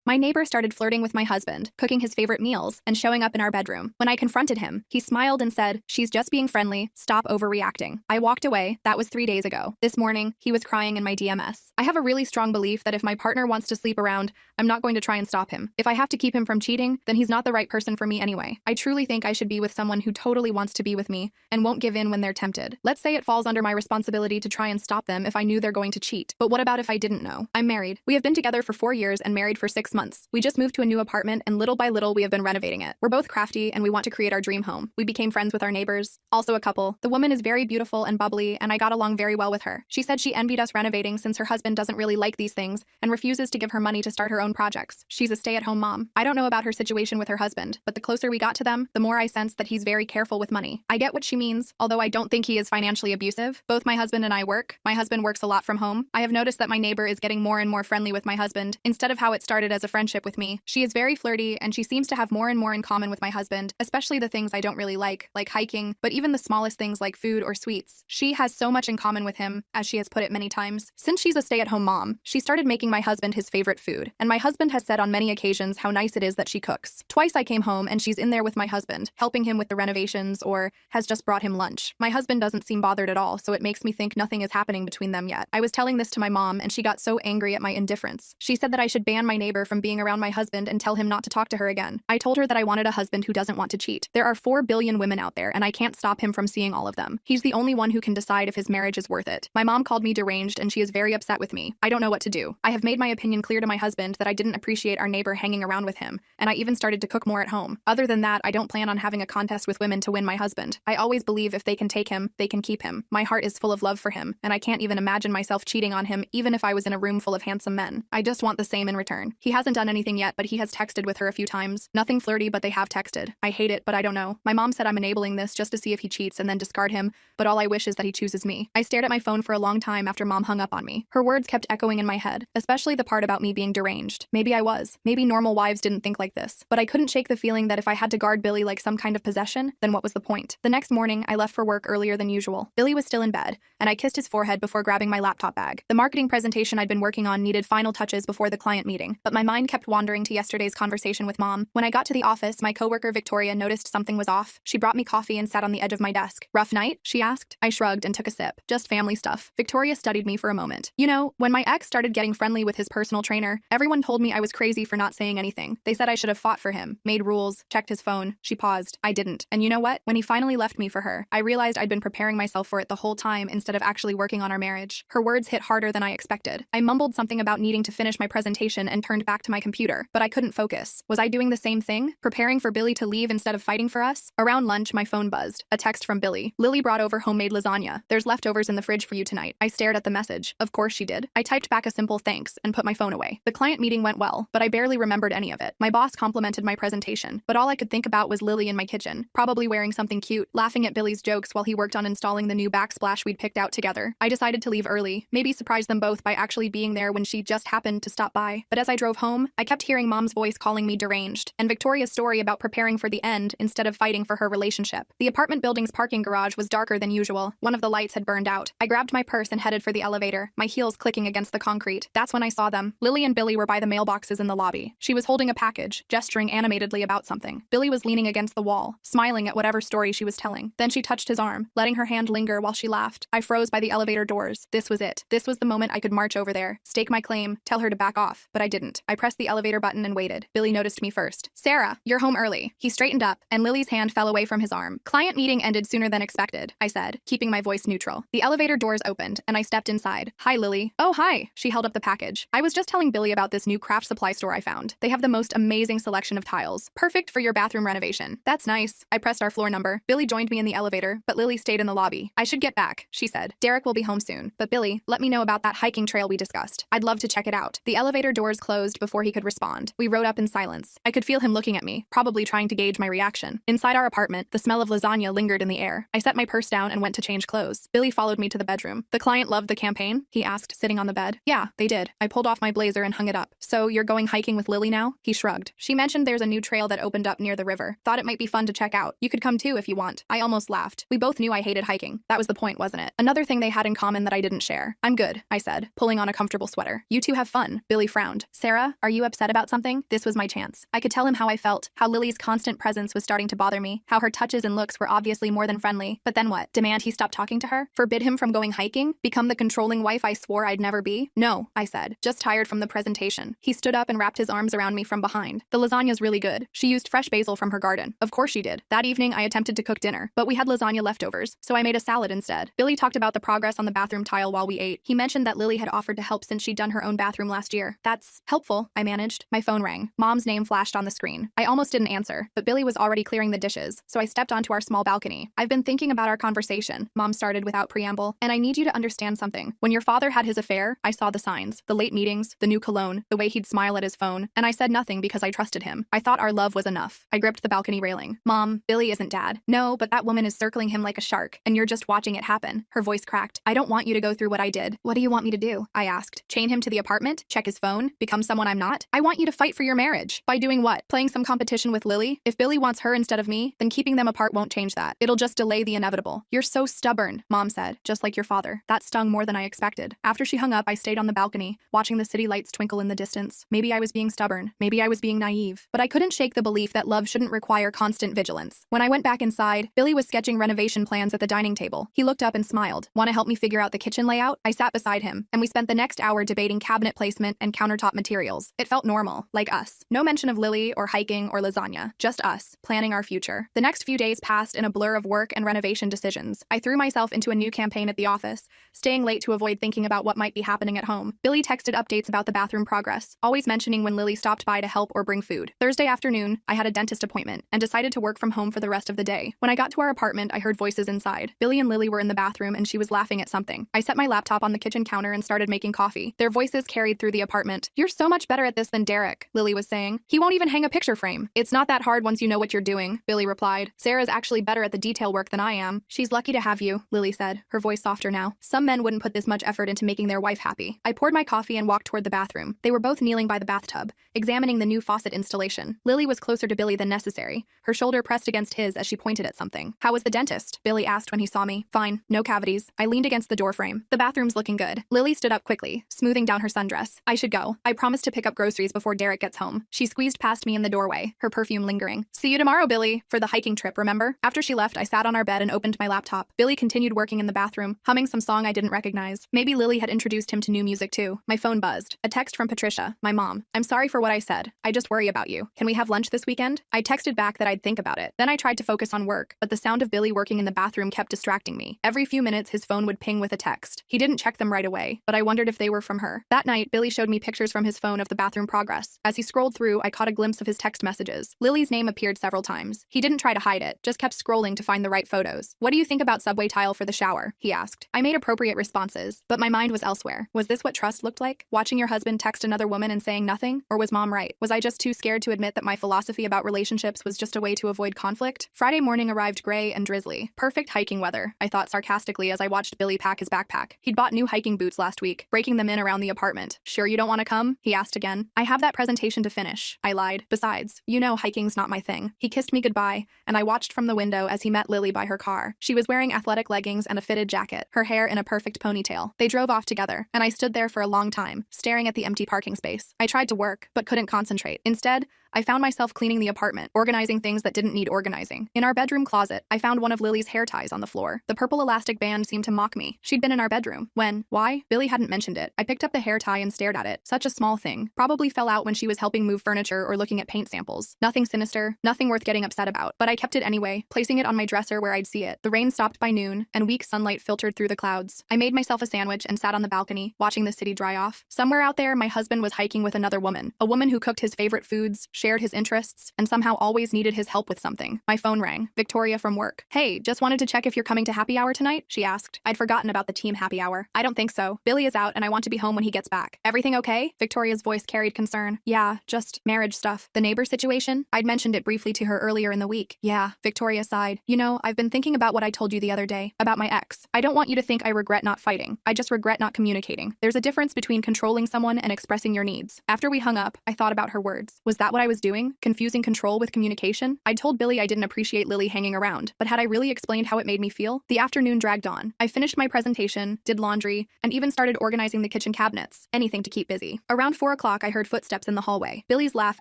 My neighbor started flirting with my husband, cooking his favorite meals, and showing up in our bedroom. When I confronted him, he smiled and said, "She's just being friendly, stop overreacting." I walked away. That was 3 days ago. This morning, he was crying in my DMs. I have a really strong belief that if my partner wants to sleep around, I'm not going to try and stop him. If I have to keep him from cheating, then he's not the right person for me anyway. I truly think I should be with someone who totally wants to be with me and won't give in when they're tempted. Let's say it falls under my responsibility to try and stop them if I knew they're going to cheat. But what about if I didn't know? I'm married. We have been together for 4 years and married for 6 months. We just moved to a new apartment and little by little we have been renovating it. We're both crafty and we want to create our dream home. We became friends with our neighbors. Also a couple. The woman is very beautiful and bubbly and I got along very well with her. She said she envied us renovating since her husband doesn't really like these things and refuses to give her money to start her own projects. She's a stay-at-home mom. I don't know about her situation with her husband, but the closer we got to them, the more I sensed that he's very careful with money. I get what she means, although I don't think he is financially abusive. Both my husband and I work. My husband works a lot from home. I have noticed that my neighbor is getting more and more friendly with my husband, instead of how it started as a friendship with me. She is very flirty and she seems to have more and more in common with my husband, especially the things I don't really like hiking, but even the smallest things like food or sweets. She has so much in common with him, as she has put it many times. Since she's a stay-at-home mom, she started making my husband his favorite food, and my husband has said on many occasions how nice it is that she cooks. Twice I came home and she's in there with my husband, helping him with the renovations or has just brought him lunch. My husband doesn't seem bothered at all, so it makes me think nothing is happening between them yet. I was telling this to my mom and she got so angry at my indifference. She said that I should ban my neighbor from being around my husband and tell him not to talk to her again. I told her that I wanted a husband who doesn't want to cheat. There are 4 billion women out there and I can't stop him from seeing all of them. He's the only one who can decide if his marriage is worth it. My mom called me deranged and she is very upset with me. I don't know what to do. I have made my opinion clear to my husband that I didn't appreciate our neighbor hanging around with him, and I even started to cook more at home. Other than that, I don't plan on having a contest with women to win my husband. I always believe if they can take him, they can keep him. My heart is full of love for him, and I can't even imagine myself cheating on him even if I was in a room full of handsome men. I just want the same in return. He hasn't done anything yet, but he has texted with her a few times. Nothing flirty, but they have texted. I hate it, but I don't know. My mom said I'm enabling this just to see if he cheats and then discard him, but all I wish is that he chooses me. I stared at my phone for a long time after mom hung up on me. Her words kept echoing in my head, especially the part about me being deranged. Maybe I was. Maybe normal wives didn't think like this. But I couldn't shake the feeling that if I had to guard Billy like some kind of possession, then what was the point? The next morning, I left for work earlier than usual. Billy was still in bed, and I kissed his forehead before grabbing my laptop bag. The marketing presentation I'd been working on needed final touches before the client meeting, but my mind kept wandering to yesterday's conversation with mom. When I got to the office, my coworker Victoria noticed something was off. She brought me coffee and sat on the edge of my desk. "Rough night?" she asked. I shrugged and took a sip. "Just family stuff." Victoria studied me for a moment. "You know, when my ex started getting friendly with his personal trainer, everyone told me I was crazy for not saying anything. They said I should have fought for him, made rules, checked his phone." She paused. "I didn't. And you know what? When he finally left me for her, I realized I'd been preparing myself for it the whole time instead of actually working on our marriage." Her words hit harder than I expected. I mumbled something about needing to finish my presentation and turned back to my computer, but I couldn't focus. Was I doing the same thing? Preparing for Billy to leave instead of fighting for us? Around lunch, my phone buzzed. A text from Billy. "Lily brought over homemade lasagna. There's leftovers in the fridge for you tonight." I stared at the message. Of course she did. I typed back a simple thanks and put my phone away. The client meeting went well, but I barely remembered any of it. My boss complimented my presentation, but all I could think about was Lily in my kitchen, probably wearing something cute, laughing at Billy's jokes while he worked on installing the new backsplash we'd picked out together. I decided to leave early, maybe surprise them both by actually being there when she just happened to stop by. But as I drove home, I kept hearing mom's voice calling me deranged, and Victoria's story about preparing for the end instead of fighting for her relationship. The apartment building's parking garage was darker than usual. One of the lights had burned out. I grabbed my purse and headed for the elevator, my heels clicking against the concrete. That's when I saw them. Lily and Billy were by the mailboxes in the lobby. She was holding a package, gesturing animatedly about something. Billy was leaning against the wall, smiling at whatever story she was telling. Then she touched his arm, letting her hand linger while she laughed. I froze by the elevator doors. This was it. This was the moment I could march over there, stake my claim, tell her to back off, but I didn't. I pressed the elevator button and waited. Billy noticed me first. "Sarah, you're home early." He straightened up, and Lily's hand fell away from his arm. "Client meeting ended sooner than expected," I said, keeping my voice neutral. The elevator doors opened, and I stepped inside. "Hi, Lily." "Oh, hi." She held up the package. "I was just telling Billy about this new craft supply store I found. They have the most amazing selection of tiles. Perfect for your bathroom renovation." "That's nice." I pressed our floor number. Billy joined me in the elevator, but Lily stayed in the lobby. "I should get back," she said. "Derek will be home soon. But Billy, let me know about that hiking trail we discussed. I'd love to check it out." The elevator doors closed before he could respond. We rode up in silence. I could feel him looking at me, probably trying to gauge my reaction. Inside our apartment, the smell of lasagna lingered in the air. I set my purse down and went to change clothes. Billy followed me to the bedroom. "The client loved the campaign?" he asked, sitting on the bed. "Yeah, they did." I pulled off my blazer and hung it up. "So you're going hiking with Lily now?" He shrugged. "She mentioned there's a new trail that opened up near the river. Thought it might be fun to check out. You could come too if you want." I almost laughed. We both knew I hated hiking. That was the point, wasn't it? Another thing they had in common that I didn't share. "I'm good," I said, pulling on a comfortable sweater. "You two have fun." Billy frowned. "Sarah, are you upset about something? This was my chance. I could tell him how I felt, how Lily's constant presence was starting to bother me, how her touches and looks were obviously more than friendly. But then what? Demand he stop talking to her? Forbid him from going hiking? Become the controlling wife I swore I'd never be? No, I said, just tired from the presentation. He stood up and wrapped his arms around me from behind. The lasagna's really good. She used fresh basil from her garden. Of course she did. That evening, I attempted to cook dinner, but we had lasagna leftovers, so I made a salad instead. Billy talked about the progress on the bathroom tile while we ate. He mentioned that Lily had offered to help since she'd done her own bathroom last year. That's helpful, I managed. My phone rang. Mom's name flashed on the screen. I almost didn't answer, but Billy was already clearing the dishes, so I stepped onto our small balcony. I've been thinking about our conversation, Mom started without preamble, and I need you to understand something. When your father had his affair, I saw the signs, the late meetings, the new cologne, the way he'd smile at his phone, and I said nothing because I trusted him. I thought our love was enough. I gripped the balcony railing. Mom, Billy isn't Dad. No, but that woman is circling him like a shark, and you're just watching it happen. Her voice cracked. I don't want you to go through what I did. What do you want me to do? I asked. Chain him to the apartment? Check his phone? Become someone I'm not? I want you to fight for your marriage. By doing what? Playing some competition with Lily? If Billy wants her instead of me, then keeping them apart won't change that. It'll just delay the inevitable. You're so stubborn, Mom said, just like your father. That stung more than I expected. After she hung up, I stayed on the balcony, watching the city lights twinkle in the distance. Maybe I was being stubborn. Maybe I was being naive. But I couldn't shake the belief that love shouldn't require constant vigilance. When I went back inside, Billy was sketching renovation plans at the dining table. He looked up and smiled. Want to help me figure out the kitchen layout? I sat beside him, and we spent the next hour debating cabinet placement and countertop materials. It felt normal, like us. No mention of Lily or hiking or lasagna. Just us, planning our future. The next few days passed in a blur of work and renovation decisions. I threw myself into a new campaign at the office, staying late to avoid thinking about what might be happening at home. Billy texted updates about the bathroom progress, always mentioning when Lily stopped by to help or bring food. Thursday afternoon, I had a dentist appointment and decided to work from home for the rest of the day. When I got to our apartment, I heard voices inside. Billy and Lily were in the bathroom and she was laughing at something. I set my laptop on the kitchen counter and started making coffee. Their voices carried through the apartment. You're so much better at this than Derek, Lily was saying. He won't even hang a picture frame. It's not that hard once you know what you're doing, Billy replied. Sarah's actually better at the detail work than I am. She's lucky to have you, Lily said, her voice softer now. Some men wouldn't put this much effort into making their wife happy. I poured my coffee and walked toward the bathroom. They were both kneeling by the bathtub, examining the new faucet installation. Lily was closer to Billy than necessary, her shoulder pressed against his as she pointed at something. How was the dentist? Billy asked when he saw me. Fine, no cavities. I leaned against the doorframe. The bathroom's looking good. Lily stood up quickly, smoothing down her sundress. I should go. I promised to pick up groceries before Derek gets home. She squeezed past me in the doorway, her perfume lingering. See you tomorrow, Billy, for the hiking trip, remember? After she left, I sat on our bed and opened my laptop. Billy continued working in the bathroom, humming some song I didn't recognize. Maybe Lily had introduced him to new music too. My phone buzzed. A text from Patricia, my mom. I'm sorry for what I said. I just worry about you. Can we have lunch this weekend? I texted back that I'd think about it. Then I tried to focus on work, but the sound of Billy working in the bathroom kept distracting me. Every few minutes, his phone would ping with a text. He didn't check them right away, but I wondered if they were from her. That night, Billy showed me pictures from his phone of the bathroom progress. As he scrolled through, I caught a glimpse of his text messages. Lily's name appeared several times. He didn't try to hide it, just kept scrolling to find the right photos. What do you think about subway tile for the shower? He asked. I made appropriate responses, but my mind was elsewhere. Was this what trust looked like? Watching your husband text another woman and saying nothing? Or was Mom right? Was I just too scared to admit that my philosophy about relationships was just a way to avoid conflict? Friday morning arrived gray and drizzly. Perfect hiking weather, I thought sarcastically as I watched Billy pack his backpack. He'd bought new hiking boots last week, breaking them in around the apartment. Sure you don't want to come? He asked again. I have that presentation to finish, I lied. Besides, you know hiking's not my thing. He kissed me goodbye, and I watched from the window as he met Lily by her car. She was wearing athletic leggings and a fitted jacket, her hair in a perfect ponytail. They drove off together, and I stood there for a long time, staring at the empty parking space. I tried to work, but couldn't concentrate. Instead, I found myself cleaning the apartment, organizing things that didn't need organizing. In our bedroom closet, I found one of Lily's hair ties on the floor. The purple elastic band seemed to mock me. She'd been in our bedroom. When? Why? Billy hadn't mentioned it. I picked up the hair tie and stared at it. Such a small thing. Probably fell out when she was helping move furniture or looking at paint samples. Nothing sinister, nothing worth getting upset about. But I kept it anyway, placing it on my dresser where I'd see it. The rain stopped by noon, and weak sunlight filtered through the clouds. I made myself a sandwich and sat on the balcony, watching the city dry off. Somewhere out there, my husband was hiking with another woman. A woman who cooked his favorite foods, shared his interests, and somehow always needed his help with something. My phone rang. Victoria from work. Hey, just wanted to check if you're coming to happy hour tonight, she asked. I'd forgotten about the team happy hour. I don't think so. Billy is out and I want to be home when he gets back. Everything okay? Victoria's voice carried concern. Yeah, just marriage stuff. The neighbor situation? I'd mentioned it briefly to her earlier in the week. Yeah, Victoria sighed. You know, I've been thinking about what I told you the other day, about my ex. I don't want you to think I regret not fighting. I just regret not communicating. There's a difference between controlling someone and expressing your needs. After we hung up, I thought about her words. Was that what I was doing? Confusing control with communication? I'd told Billy I didn't appreciate Lily hanging around, but had I really explained how it made me feel? The afternoon dragged on. I finished my presentation, did laundry, and even started organizing the kitchen cabinets. Anything to keep busy. Around 4 o'clock o'clock, I heard footsteps in the hallway. Billy's laugh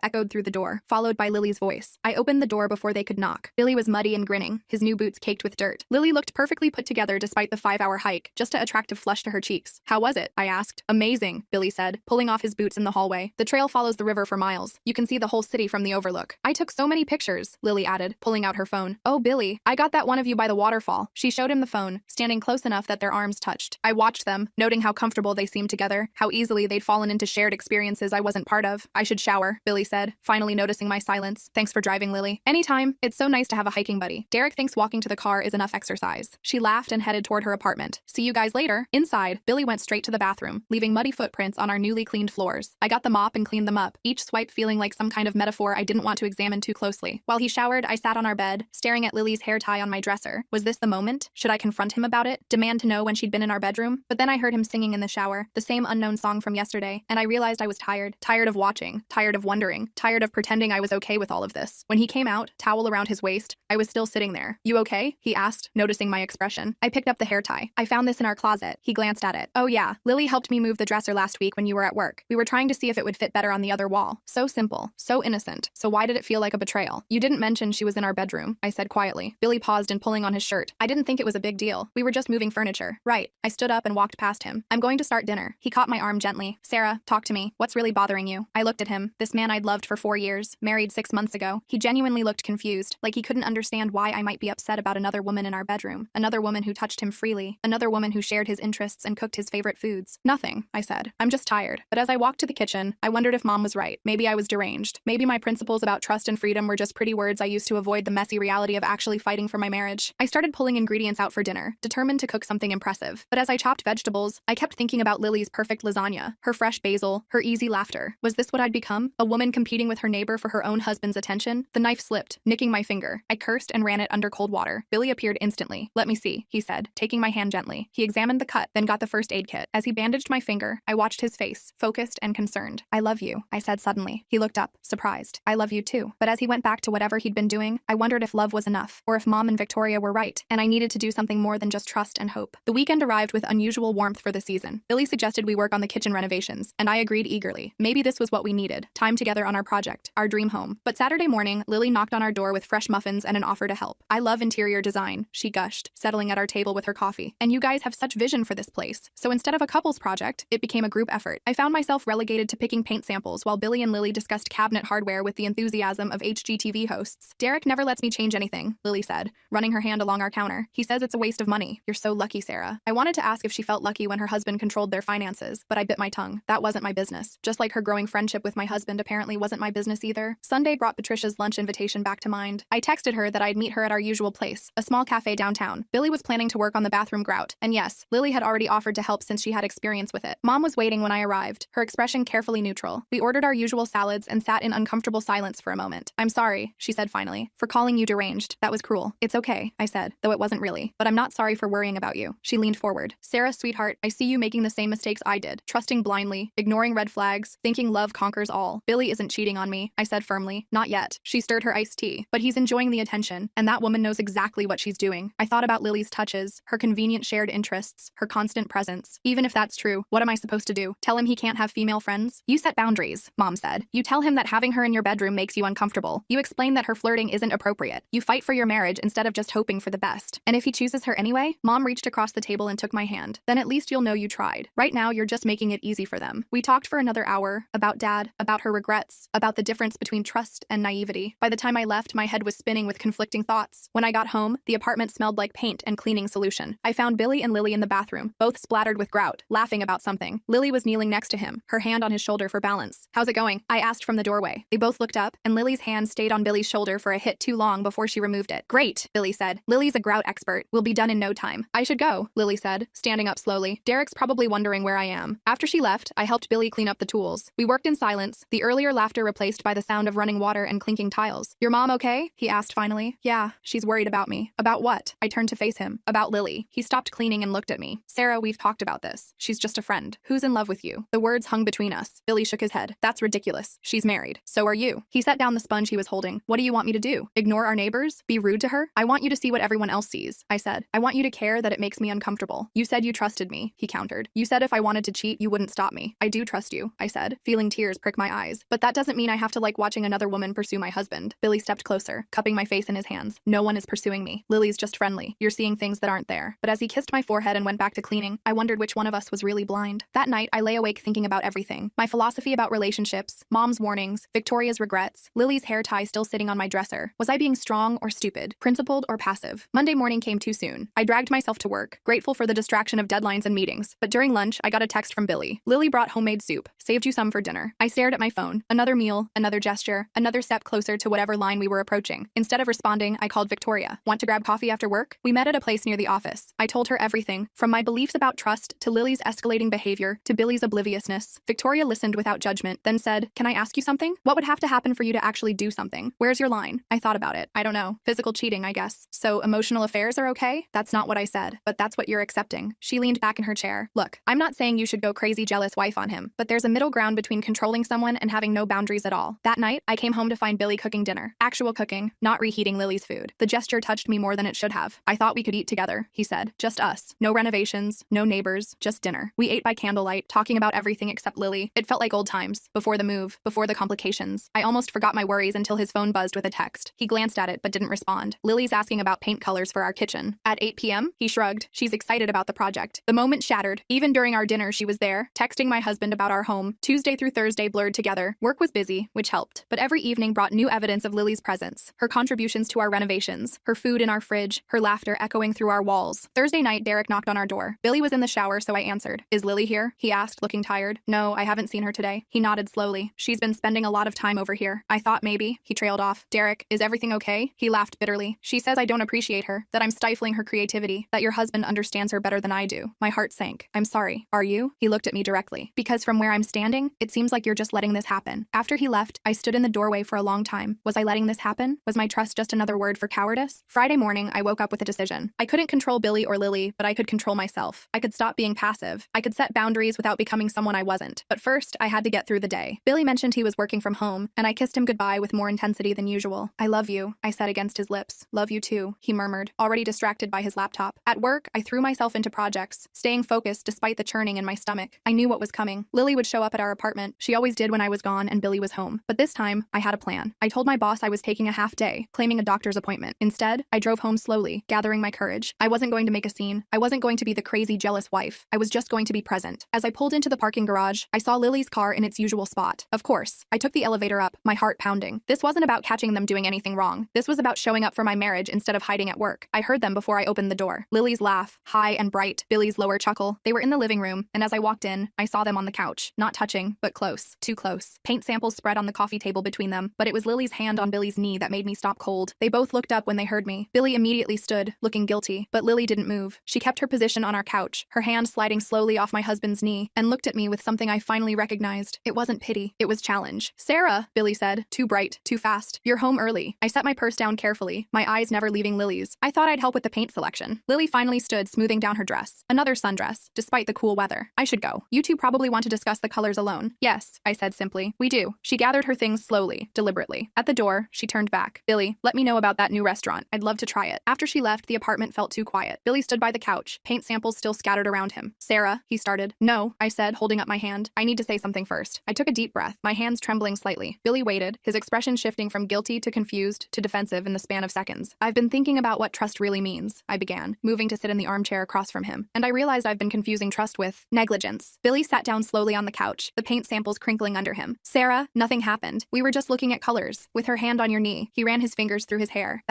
echoed through the door, followed by Lily's voice. I opened the door before they could knock. Billy was muddy and grinning, his new boots caked with dirt. Lily looked perfectly put together despite the 5-hour hike, just an attractive flush to her cheeks. How was it? I asked. Amazing, Billy said, pulling off his boots in the hallway. The trail follows the river for miles. You can see the whole city from the overlook. I took so many pictures, Lily added, pulling out her phone. Oh, Billy, I got that one of you by the waterfall. She showed him the phone, standing close enough that their arms touched. I watched them, noting how comfortable they seemed together, how easily they'd fallen into shared experiences I wasn't part of. I should shower, Billy said, finally noticing my silence. Thanks for driving, Lily. Anytime. It's so nice to have a hiking buddy. Derek thinks walking to the car is enough exercise. She laughed and headed toward her apartment. See you guys later. Inside, Billy went straight to the bathroom, leaving muddy footprints on our newly cleaned floors. I got the mop and cleaned them up, each swipe feeling like some kind of metaphor I didn't want to examine too closely. While he showered, I sat on our bed, staring at Lily's hair tie on my dresser. Was this the moment? Should I confront him about it? Demand to know when she'd been in our bedroom? But then I heard him singing in the shower, the same unknown song from yesterday, and I realized I was tired. Tired of watching, tired of wondering, tired of pretending I was okay with all of this. When he came out, towel around his waist, I was still sitting there. You okay? He asked, noticing my expression. I picked up the hair tie. I found this in our closet. He glanced at it. Oh yeah, Lily helped me move the dresser last week when you were at work. We were trying to see if it would fit better on the other wall. So simple, so innocent. So why did it feel like a betrayal? You didn't mention she was in our bedroom, I said quietly. Billy paused and pulling on his shirt. I didn't think it was a big deal. We were just moving furniture. Right. I stood up and walked past him. I'm going to start dinner. He caught my arm gently. Sarah, talk to me. What's really bothering you? I looked at him. This man I'd loved for 4 years, married 6 months ago. He genuinely looked confused, like he couldn't understand why I might be upset about another woman in our bedroom, another woman who touched him freely, another woman who shared his interests and cooked his favorite foods. Nothing, I said. I'm just tired. But as I walked to the kitchen, I wondered if Mom was right. Maybe I was deranged. Maybe my principles about trust and freedom were just pretty words I used to avoid the messy reality of actually fighting for my marriage. I started pulling ingredients out for dinner, determined to cook something impressive. But as I chopped vegetables, I kept thinking about Lily's perfect lasagna, her fresh basil, her easy laughter. Was this what I'd become? A woman competing with her neighbor for her own husband's attention? The knife slipped, nicking my finger. I cursed and ran it under cold water. Billy appeared instantly. Let me see, he said, taking my hand gently. He examined the cut, then got the first aid kit. As he bandaged my finger, I watched his face, focused and concerned. I love you, I said suddenly. He looked up, surprised. I love you too. But as he went back to whatever he'd been doing, I wondered if love was enough, or if Mom and Victoria were right, and I needed to do something more than just trust and hope. The weekend arrived with unusual warmth for the season. Billy suggested we work on the kitchen renovations, and I agreed eagerly. Maybe this was what we needed, time together on our project, our dream home. But Saturday morning, Lily knocked on our door with fresh muffins and an offer to help. I love interior design, she gushed, settling at our table with her coffee. And you guys have such vision for this place. So instead of a couple's project, it became a group effort. I found myself relegated to picking paint samples while Billy and Lily discussed cabinet hardware with the enthusiasm of HGTV hosts. Derek never lets me change anything, Lily said, running her hand along our counter. He says it's a waste of money. You're so lucky, Sarah. I wanted to ask if she felt lucky when her husband controlled their finances, but I bit my tongue. That wasn't my business. Just like her growing friendship with my husband apparently wasn't my business either. Sunday brought Patricia's lunch invitation back to mind. I texted her that I'd meet her at our usual place, a small cafe downtown. Billy was planning to work on the bathroom grout, and yes, Lily had already offered to help since she had experience with it. Mom was waiting when I arrived, her expression carefully neutral. We ordered our usual salads and sat in uncomfortable silence for a moment. I'm sorry, she said finally, for calling you deranged. That was cruel. It's okay, I said, though it wasn't really. But I'm not sorry for worrying about you. She leaned forward. Sarah, sweetheart, I see you making the same mistakes I did, trusting blindly, ignoring red flags, thinking love conquers all. Billy isn't cheating on me, I said firmly. Not yet. She stirred her iced tea. But he's enjoying the attention, and that woman knows exactly what she's doing. I thought about Lily's touches, her convenient shared interests, her constant presence. Even if that's true, what am I supposed to do? Tell him he can't have female friends? You set boundaries, Mom said. You tell him that having her in your bedroom makes you uncomfortable. You explain that her flirting isn't appropriate. You fight for your marriage instead of just hoping for the best. And if he chooses her anyway? Mom reached across the table and took my hand. Then at least you'll know you tried. Right now, you're just making it easy for them. We talked for another hour, about Dad, about her regrets, about the difference between trust and naivety. By the time I left, my head was spinning with conflicting thoughts. When I got home, the apartment smelled like paint and cleaning solution. I found Billy and Lily in the bathroom, both splattered with grout, laughing about something. Lily was kneeling next to him, her hand on his shoulder for balance. How's it going? I asked from the doorway. They both looked up, and Lily's hand stayed on Billy's shoulder for a hit too long before she removed it. Great, Billy said. Lily's a grout expert. We'll be done in no time. I should go, Lily said, standing up slowly. Derek's probably wondering where I am. After she left, I helped Billy clean up the tools. We worked in silence, the earlier laughter replaced by the sound of running water and clinking tiles. Your mom okay? He asked finally. Yeah, she's worried about me. About what? I turned to face him. About Lily. He stopped cleaning and looked at me. Sarah, we've talked about this. She's just a friend. Who's in love with you? The words hung between us. Billy shook his head. That's ridiculous. She's married. So are you. He set down the sponge he was holding. What do you want me to do? Ignore our neighbors? Be rude to her? I want you to see what everyone else sees, I said. I want you to care that it makes me uncomfortable. You said you trusted me, he countered. You said if I wanted to cheat, you wouldn't stop me. I do trust you. I said, feeling tears prick my eyes. But that doesn't mean I have to like watching another woman pursue my husband. Billy stepped closer, cupping my face in his hands. No one is pursuing me. Lily's just friendly. You're seeing things that aren't there. But as he kissed my forehead and went back to cleaning, I wondered which one of us was really blind. That night, I lay awake thinking about everything. My philosophy about relationships, Mom's warnings, Victoria's regrets, Lily's hair tie still sitting on my dresser. Was I being strong or stupid, principled or passive? Monday morning came too soon. I dragged myself to work, grateful for the distraction of deadlines and meetings. But during lunch, I got a text from Billy. Lily brought homemade soup. Saved you some for dinner. I stared at my phone. Another meal, another gesture, another step closer to whatever line we were approaching. Instead of responding, I called Victoria. Want to grab coffee after work? We met at a place near the office. I told her everything, from my beliefs about trust to Lily's escalating behavior to Billy's obliviousness. Victoria listened without judgment, then said, "Can I ask you something? What would have to happen for you to actually do something? Where's your line?" I thought about it. I don't know. Physical cheating, I guess. So emotional affairs are okay? That's not what I said, but that's what you're accepting. She leaned back in her chair. Look, I'm not saying you should go crazy jealous wife on him, but there's a middle ground between controlling someone and having no boundaries at all. That night, I came home to find Billy cooking dinner. Actual cooking, not reheating Lily's food. The gesture touched me more than it should have. I thought we could eat together, he said. Just us. No renovations, no neighbors, just dinner. We ate by candlelight, talking about everything except Lily. It felt like old times. Before the move, before the complications. I almost forgot my worries until his phone buzzed with a text. He glanced at it but didn't respond. Lily's asking about paint colors for our kitchen. At 8 p.m., he shrugged. She's excited about the project. The moment shattered. Even during our dinner, she was there, texting my husband about our home. Tuesday through Thursday blurred together. Work was busy, which helped. But every evening brought new evidence of Lily's presence. Her contributions to our renovations. Her food in our fridge. Her laughter echoing through our walls. Thursday night, Derek knocked on our door. Billy was in the shower, so I answered. "Is Lily here?" he asked, looking tired. "No, I haven't seen her today." He nodded slowly. "She's been spending a lot of time over here." I thought maybe. He trailed off. "Derek, is everything okay?" He laughed bitterly. "She says I don't appreciate her, that I'm stifling her creativity, that your husband understands her better than I do." My heart sank. "I'm sorry. Are you?" He looked at me directly. "Because from where I'm standing, it seems like you're just letting this happen." After he left, I stood in the doorway for a long time. Was I letting this happen? Was my trust just another word for cowardice? Friday morning, I woke up with a decision. I couldn't control Billy or Lily, but I could control myself. I could stop being passive. I could set boundaries without becoming someone I wasn't. But first, I had to get through the day. Billy mentioned he was working from home, and I kissed him goodbye with more intensity than usual. "I love you," I said against his lips. "Love you too," he murmured, already distracted by his laptop. At work, I threw myself into projects, staying focused despite the churning in my stomach. I knew what was coming. Lily would show up at our apartment. She always did when I was gone and Billy was home. But this time, I had a plan. I told my boss I was taking a half day, claiming a doctor's appointment. Instead, I drove home slowly, gathering my courage. I wasn't going to make a scene. I wasn't going to be the crazy, jealous wife. I was just going to be present. As I pulled into the parking garage, I saw Lily's car in its usual spot. Of course, I took the elevator up, my heart pounding. This wasn't about catching them doing anything wrong. This was about showing up for my marriage instead of hiding at work. I heard them before I opened the door. Lily's laugh, high and bright, Billy's lower chuckle. They were in the living room, and as I walked in, I saw them on the couch. Not touching, but close. Too close. Paint samples spread on the coffee table between them, but it was Lily's hand on Billy's knee that made me stop cold. They both looked up when they heard me. Billy immediately stood, looking guilty, but Lily didn't move. She kept her position on our couch, her hand sliding slowly off my husband's knee, and looked at me with something I finally recognized. It wasn't pity, it was challenge. "Sarah," Billy said, too bright, too fast. "You're home early." I set my purse down carefully, my eyes never leaving Lily's. I thought I'd help with the paint selection. Lily finally stood, smoothing down her dress. Another sundress, despite the cool weather. "I should go. You two probably want to discuss the colors alone." "Yes," I said simply. "We do." She gathered her things slowly, deliberately. At the door, she turned back. "Billy, let me know about that new restaurant. I'd love to try it." After she left, the apartment felt too quiet. Billy stood by the couch, paint samples still scattered around him. "Sarah," he started. "No," I said, holding up my hand. "I need to say something first." I took a deep breath, my hands trembling slightly. Billy waited, his expression shifting from guilty to confused to defensive in the span of seconds. "I've been thinking about what trust really means," I began, moving to sit in the armchair across from him. "And I realized I've been confusing trust with negligence." Billy sat down slowly on the couch, the paint samples crinkling under him. "Sarah, nothing happened. We were just looking at colors." With her hand on your knee, he ran his fingers through his hair.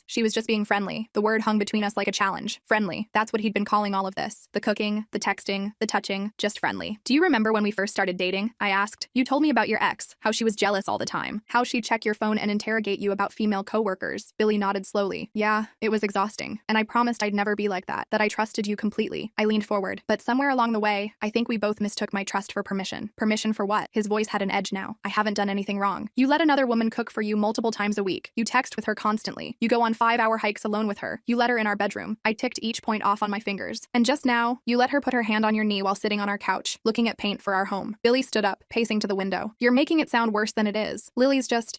She was just being friendly. The word hung between us like a challenge. Friendly. That's what he'd been calling all of this. The cooking, the texting, the touching, just friendly. "Do you remember when we first started dating?" I asked. "You told me about your ex, how she was jealous all the time, how she'd check your phone and interrogate you about female coworkers." Billy nodded slowly. "Yeah, it was exhausting. And I promised I'd never be like that I trusted you completely." I leaned forward. "But somewhere along the way, I think we both mistook my trust for permission." "Permission for what?" His voice had an edge now. "I haven't done anything wrong. You let another woman cook for you multiple times a week. You text with her constantly. You go on 5-hour hikes alone with her. You let her in our bedroom." I ticked each point off on my fingers. "And just now, you let her put her hand on your knee while sitting on our couch, looking at paint for our home." Billy stood up, pacing to the window. "You're making it sound worse than it is.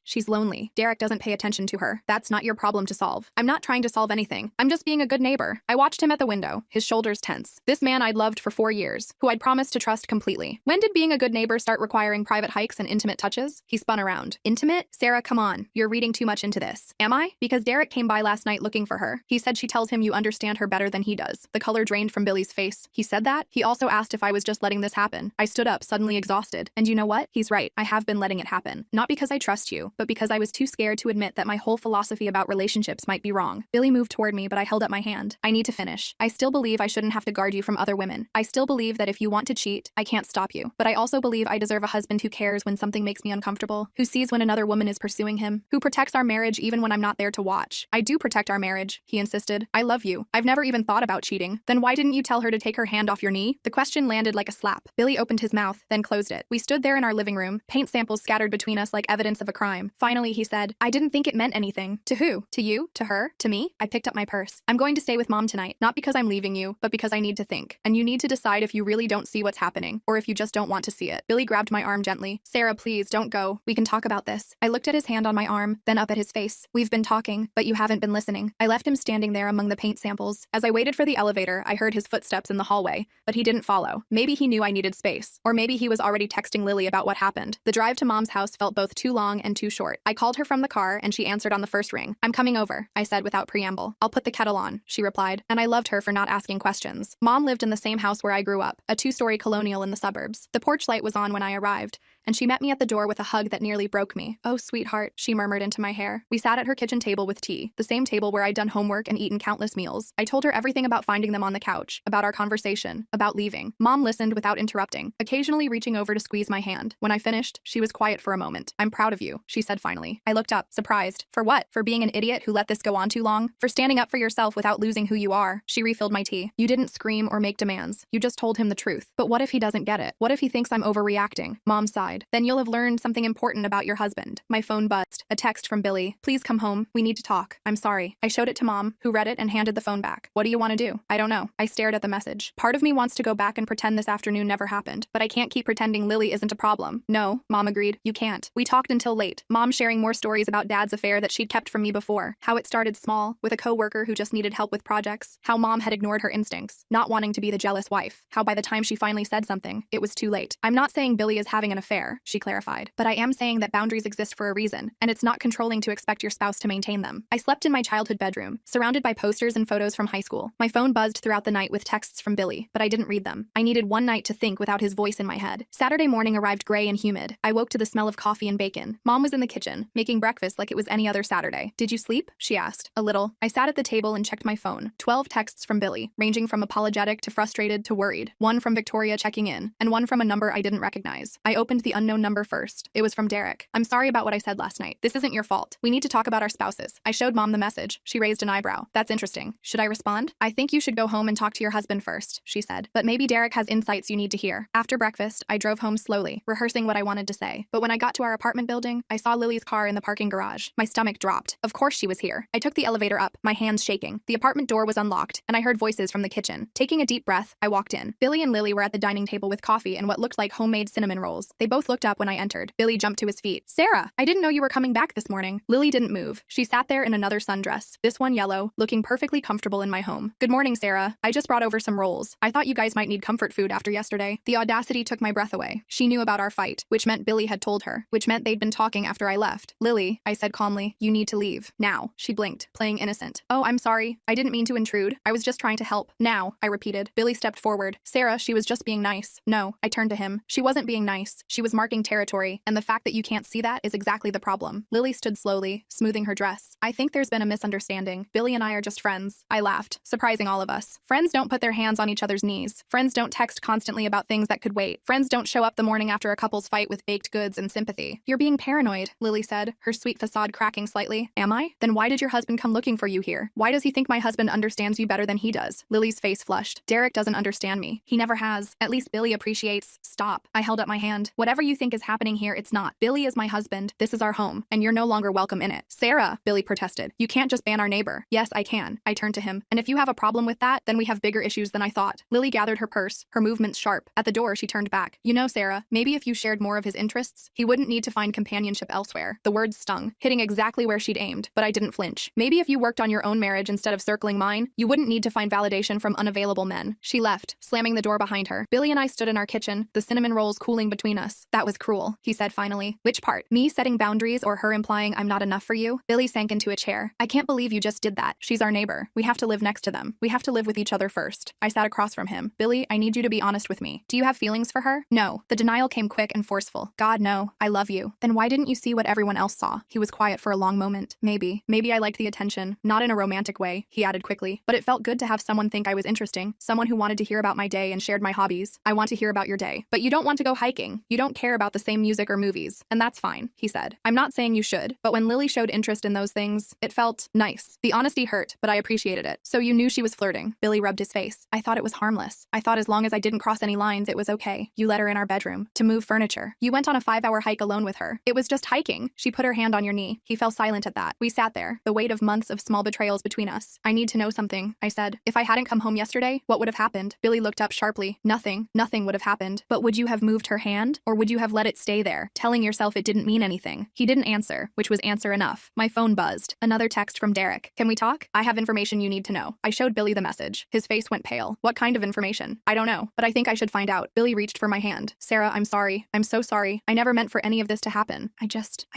She's lonely. Derek doesn't pay attention to her. That's not your problem to solve." "I'm not trying to solve anything. I'm just being a good neighbor." I watched him at the window, his shoulders tense. This man I'd loved for 4 years, who I'd promised to trust completely. When When did being a good neighbor start requiring private hikes and intimate touches? He spun around. Intimate? Sarah, come on. You're reading too much into this. Am I? Because Derek came by last night looking for her. He said she tells him you understand her better than he does. The color drained from Billy's face. He said that? He also asked if I was just letting this happen. I stood up, suddenly exhausted. And you know what? He's right. I have been letting it happen. Not because I trust you, but because I was too scared to admit that my whole philosophy about relationships might be wrong. Billy moved toward me, but I held up my hand. I need to finish. I still believe I shouldn't have to guard you from other women. I still believe that if you want to cheat, I can't stop you. But I also believe I deserve a husband who cares when something makes me uncomfortable, who sees when another woman is pursuing him, who protects our marriage even when I'm not there to watch. I do protect our marriage, he insisted. I love you. I've never even thought about cheating. Then why didn't you tell her to take her hand off your knee? The question landed like a slap. Billy opened his mouth, then closed it. We stood there in our living room, paint samples scattered between us like evidence of a crime. Finally, he said, I didn't think it meant anything. To who? To you? To her? To me? I picked up my purse. I'm going to stay with Mom tonight, not because I'm leaving you, but because I need to think. And you need to decide if you really don't see what's happening, or if you just don't want to see it. Billy grabbed my arm gently. Sarah, please, don't go. We can talk about this. I looked at his hand on my arm, then up at his face. We've been talking, but you haven't been listening. I left him standing there among the paint samples. As I waited for the elevator, I heard his footsteps in the hallway, but he didn't follow. Maybe he knew I needed space, or maybe he was already texting Lily about what happened. The drive to Mom's house felt both too long and too short. I called her from the car, and she answered on the first ring. I'm coming over, I said without preamble. I'll put the kettle on, she replied, and I loved her for not asking questions. Mom lived in the same house where I grew up, a two-story colonial in the suburbs. The porch light was on when I arrived, and she met me at the door with a hug that nearly broke me. Oh, sweetheart, she murmured into my hair. We sat at her kitchen table with tea, the same table where I'd done homework and eaten countless meals. I told her everything about finding them on the couch, about our conversation, about leaving. Mom listened without interrupting, occasionally reaching over to squeeze my hand. When I finished, she was quiet for a moment. I'm proud of you, she said finally. I looked up, surprised. For what? For being an idiot who let this go on too long? For standing up for yourself without losing who you are? She refilled my tea. You didn't scream or make demands. You just told him the truth. But what if he doesn't get it? What if he thinks I'm overreacting? Mom sighed. Then you'll have learned something important about your husband. My phone buzzed. A text from Billy. Please come home. We need to talk. I'm sorry. I showed it to Mom, who read it and handed the phone back. What do you want to do? I don't know. I stared at the message. Part of me wants to go back and pretend this afternoon never happened, but I can't keep pretending Lily isn't a problem. No, Mom agreed. You can't. We talked until late. Mom sharing more stories about Dad's affair that she'd kept from me before. How it started small, with a coworker who just needed help with projects. How Mom had ignored her instincts, not wanting to be the jealous wife. How by the time she finally said something, it was too late. I'm not saying Billy is having an affair, she clarified, but I am saying that boundaries exist for a reason, and it's not controlling to expect your spouse to maintain them. I slept in my childhood bedroom, surrounded by posters and photos from high school. My phone buzzed throughout the night with texts from Billy, but I didn't read them. I needed one night to think without his voice in my head. Saturday morning arrived gray and humid. I woke to the smell of coffee and bacon. Mom was in the kitchen, making breakfast like it was any other Saturday. Did you sleep? She asked. A little. I sat at the table and checked my phone. 12 texts from Billy, ranging from apologetic to frustrated to worried. One from Victoria checking in, and one from a number I didn't recognize. I opened the unknown number first. It was from Derek. I'm sorry about what I said last night. This isn't your fault. We need to talk about our spouses. I showed Mom the message. She raised an eyebrow. That's interesting. Should I respond? I think you should go home and talk to your husband first, she said. But maybe Derek has insights you need to hear. After breakfast, I drove home slowly, rehearsing what I wanted to say. But when I got to our apartment building, I saw Lily's car in the parking garage. My stomach dropped. Of course she was here. I took the elevator up, my hands shaking. The apartment door was unlocked, and I heard voices from the kitchen. Taking a deep breath, I walked in. Billy and Lily were at the dining table with coffee and what looked like homemade cinnamon rolls. They both looked up when I entered. Billy jumped to his feet. Sarah, I didn't know you were coming back this morning. Lily didn't move. She sat there in another sundress, this one yellow, looking perfectly comfortable in my home. Good morning, Sarah. I just brought over some rolls. I thought you guys might need comfort food after yesterday. The audacity took my breath away. She knew about our fight, which meant Billy had told her, which meant they'd been talking after I left. Lily, I said calmly, you need to leave. Now. She blinked, playing innocent. Oh, I'm sorry. I didn't mean to intrude. I was just trying to help. Now, I repeated. Billy stepped forward. Sarah, she was just being nice. No, I turned to him. She wasn't being nice. She was marking territory, and the fact that you can't see that is exactly the problem. Lily stood slowly, smoothing her dress. I think there's been a misunderstanding. Billy and I are just friends. I laughed, surprising all of us. Friends don't put their hands on each other's knees. Friends don't text constantly about things that could wait. Friends don't show up the morning after a couple's fight with baked goods and sympathy. You're being paranoid, Lily said, her sweet facade cracking slightly. Am I? Then why did your husband come looking for you here? Why does he think my husband understands you better than he does? Lily's face flushed. Derek doesn't understand me. He never has. At least Billy appreciates. Stop. I held up my hand. Whatever Whatever you think is happening here, it's not. Billy is my husband. This is our home, and you're no longer welcome in it. Sarah, Billy protested. You can't just ban our neighbor. Yes, I can. I turned to him. And if you have a problem with that, then we have bigger issues than I thought. Lily gathered her purse, her movements sharp. At the door, she turned back. You know, Sarah, maybe if you shared more of his interests, he wouldn't need to find companionship elsewhere. The words stung, hitting exactly where she'd aimed, but I didn't flinch. Maybe if you worked on your own marriage instead of circling mine, you wouldn't need to find validation from unavailable men. She left, slamming the door behind her. Billy and I stood in our kitchen, the cinnamon rolls cooling between us. That was cruel, he said finally. Which part? Me setting boundaries or her implying I'm not enough for you? Billy sank into a chair. I can't believe you just did that. She's our neighbor. We have to live next to them. We have to live with each other first. I sat across from him. Billy, I need you to be honest with me. Do you have feelings for her? No. The denial came quick and forceful. God, no. I love you. Then why didn't you see what everyone else saw? He was quiet for a long moment. Maybe I liked the attention. Not in a romantic way, he added quickly. But it felt good to have someone think I was interesting. Someone who wanted to hear about my day and shared my hobbies. I want to hear about your day. But you don't want to go hiking. You don't care about the same music or movies. And that's fine, he said. I'm not saying you should. But when Lily showed interest in those things, it felt nice. The honesty hurt, but I appreciated it. So you knew she was flirting. Billy rubbed his face. I thought it was harmless. I thought as long as I didn't cross any lines, it was okay. You let her in our bedroom to move furniture. You went on a 5-hour hike alone with her. It was just hiking. She put her hand on your knee. He fell silent at that. We sat there, the weight of months of small betrayals between us. I need to know something, I said. If I hadn't come home yesterday, what would have happened? Billy looked up sharply. Nothing would have happened. But would you have moved her hand? Or would you have let it stay there, telling yourself it didn't mean anything? He didn't answer, which was answer enough. My phone buzzed. Another text from Derek. Can we talk? I have information you need to know. I showed Billy the message. His face went pale. What kind of information? I don't know, but I think I should find out. Billy reached for my hand. Sarah, I'm sorry. I'm so sorry. I never meant for any of this to happen. I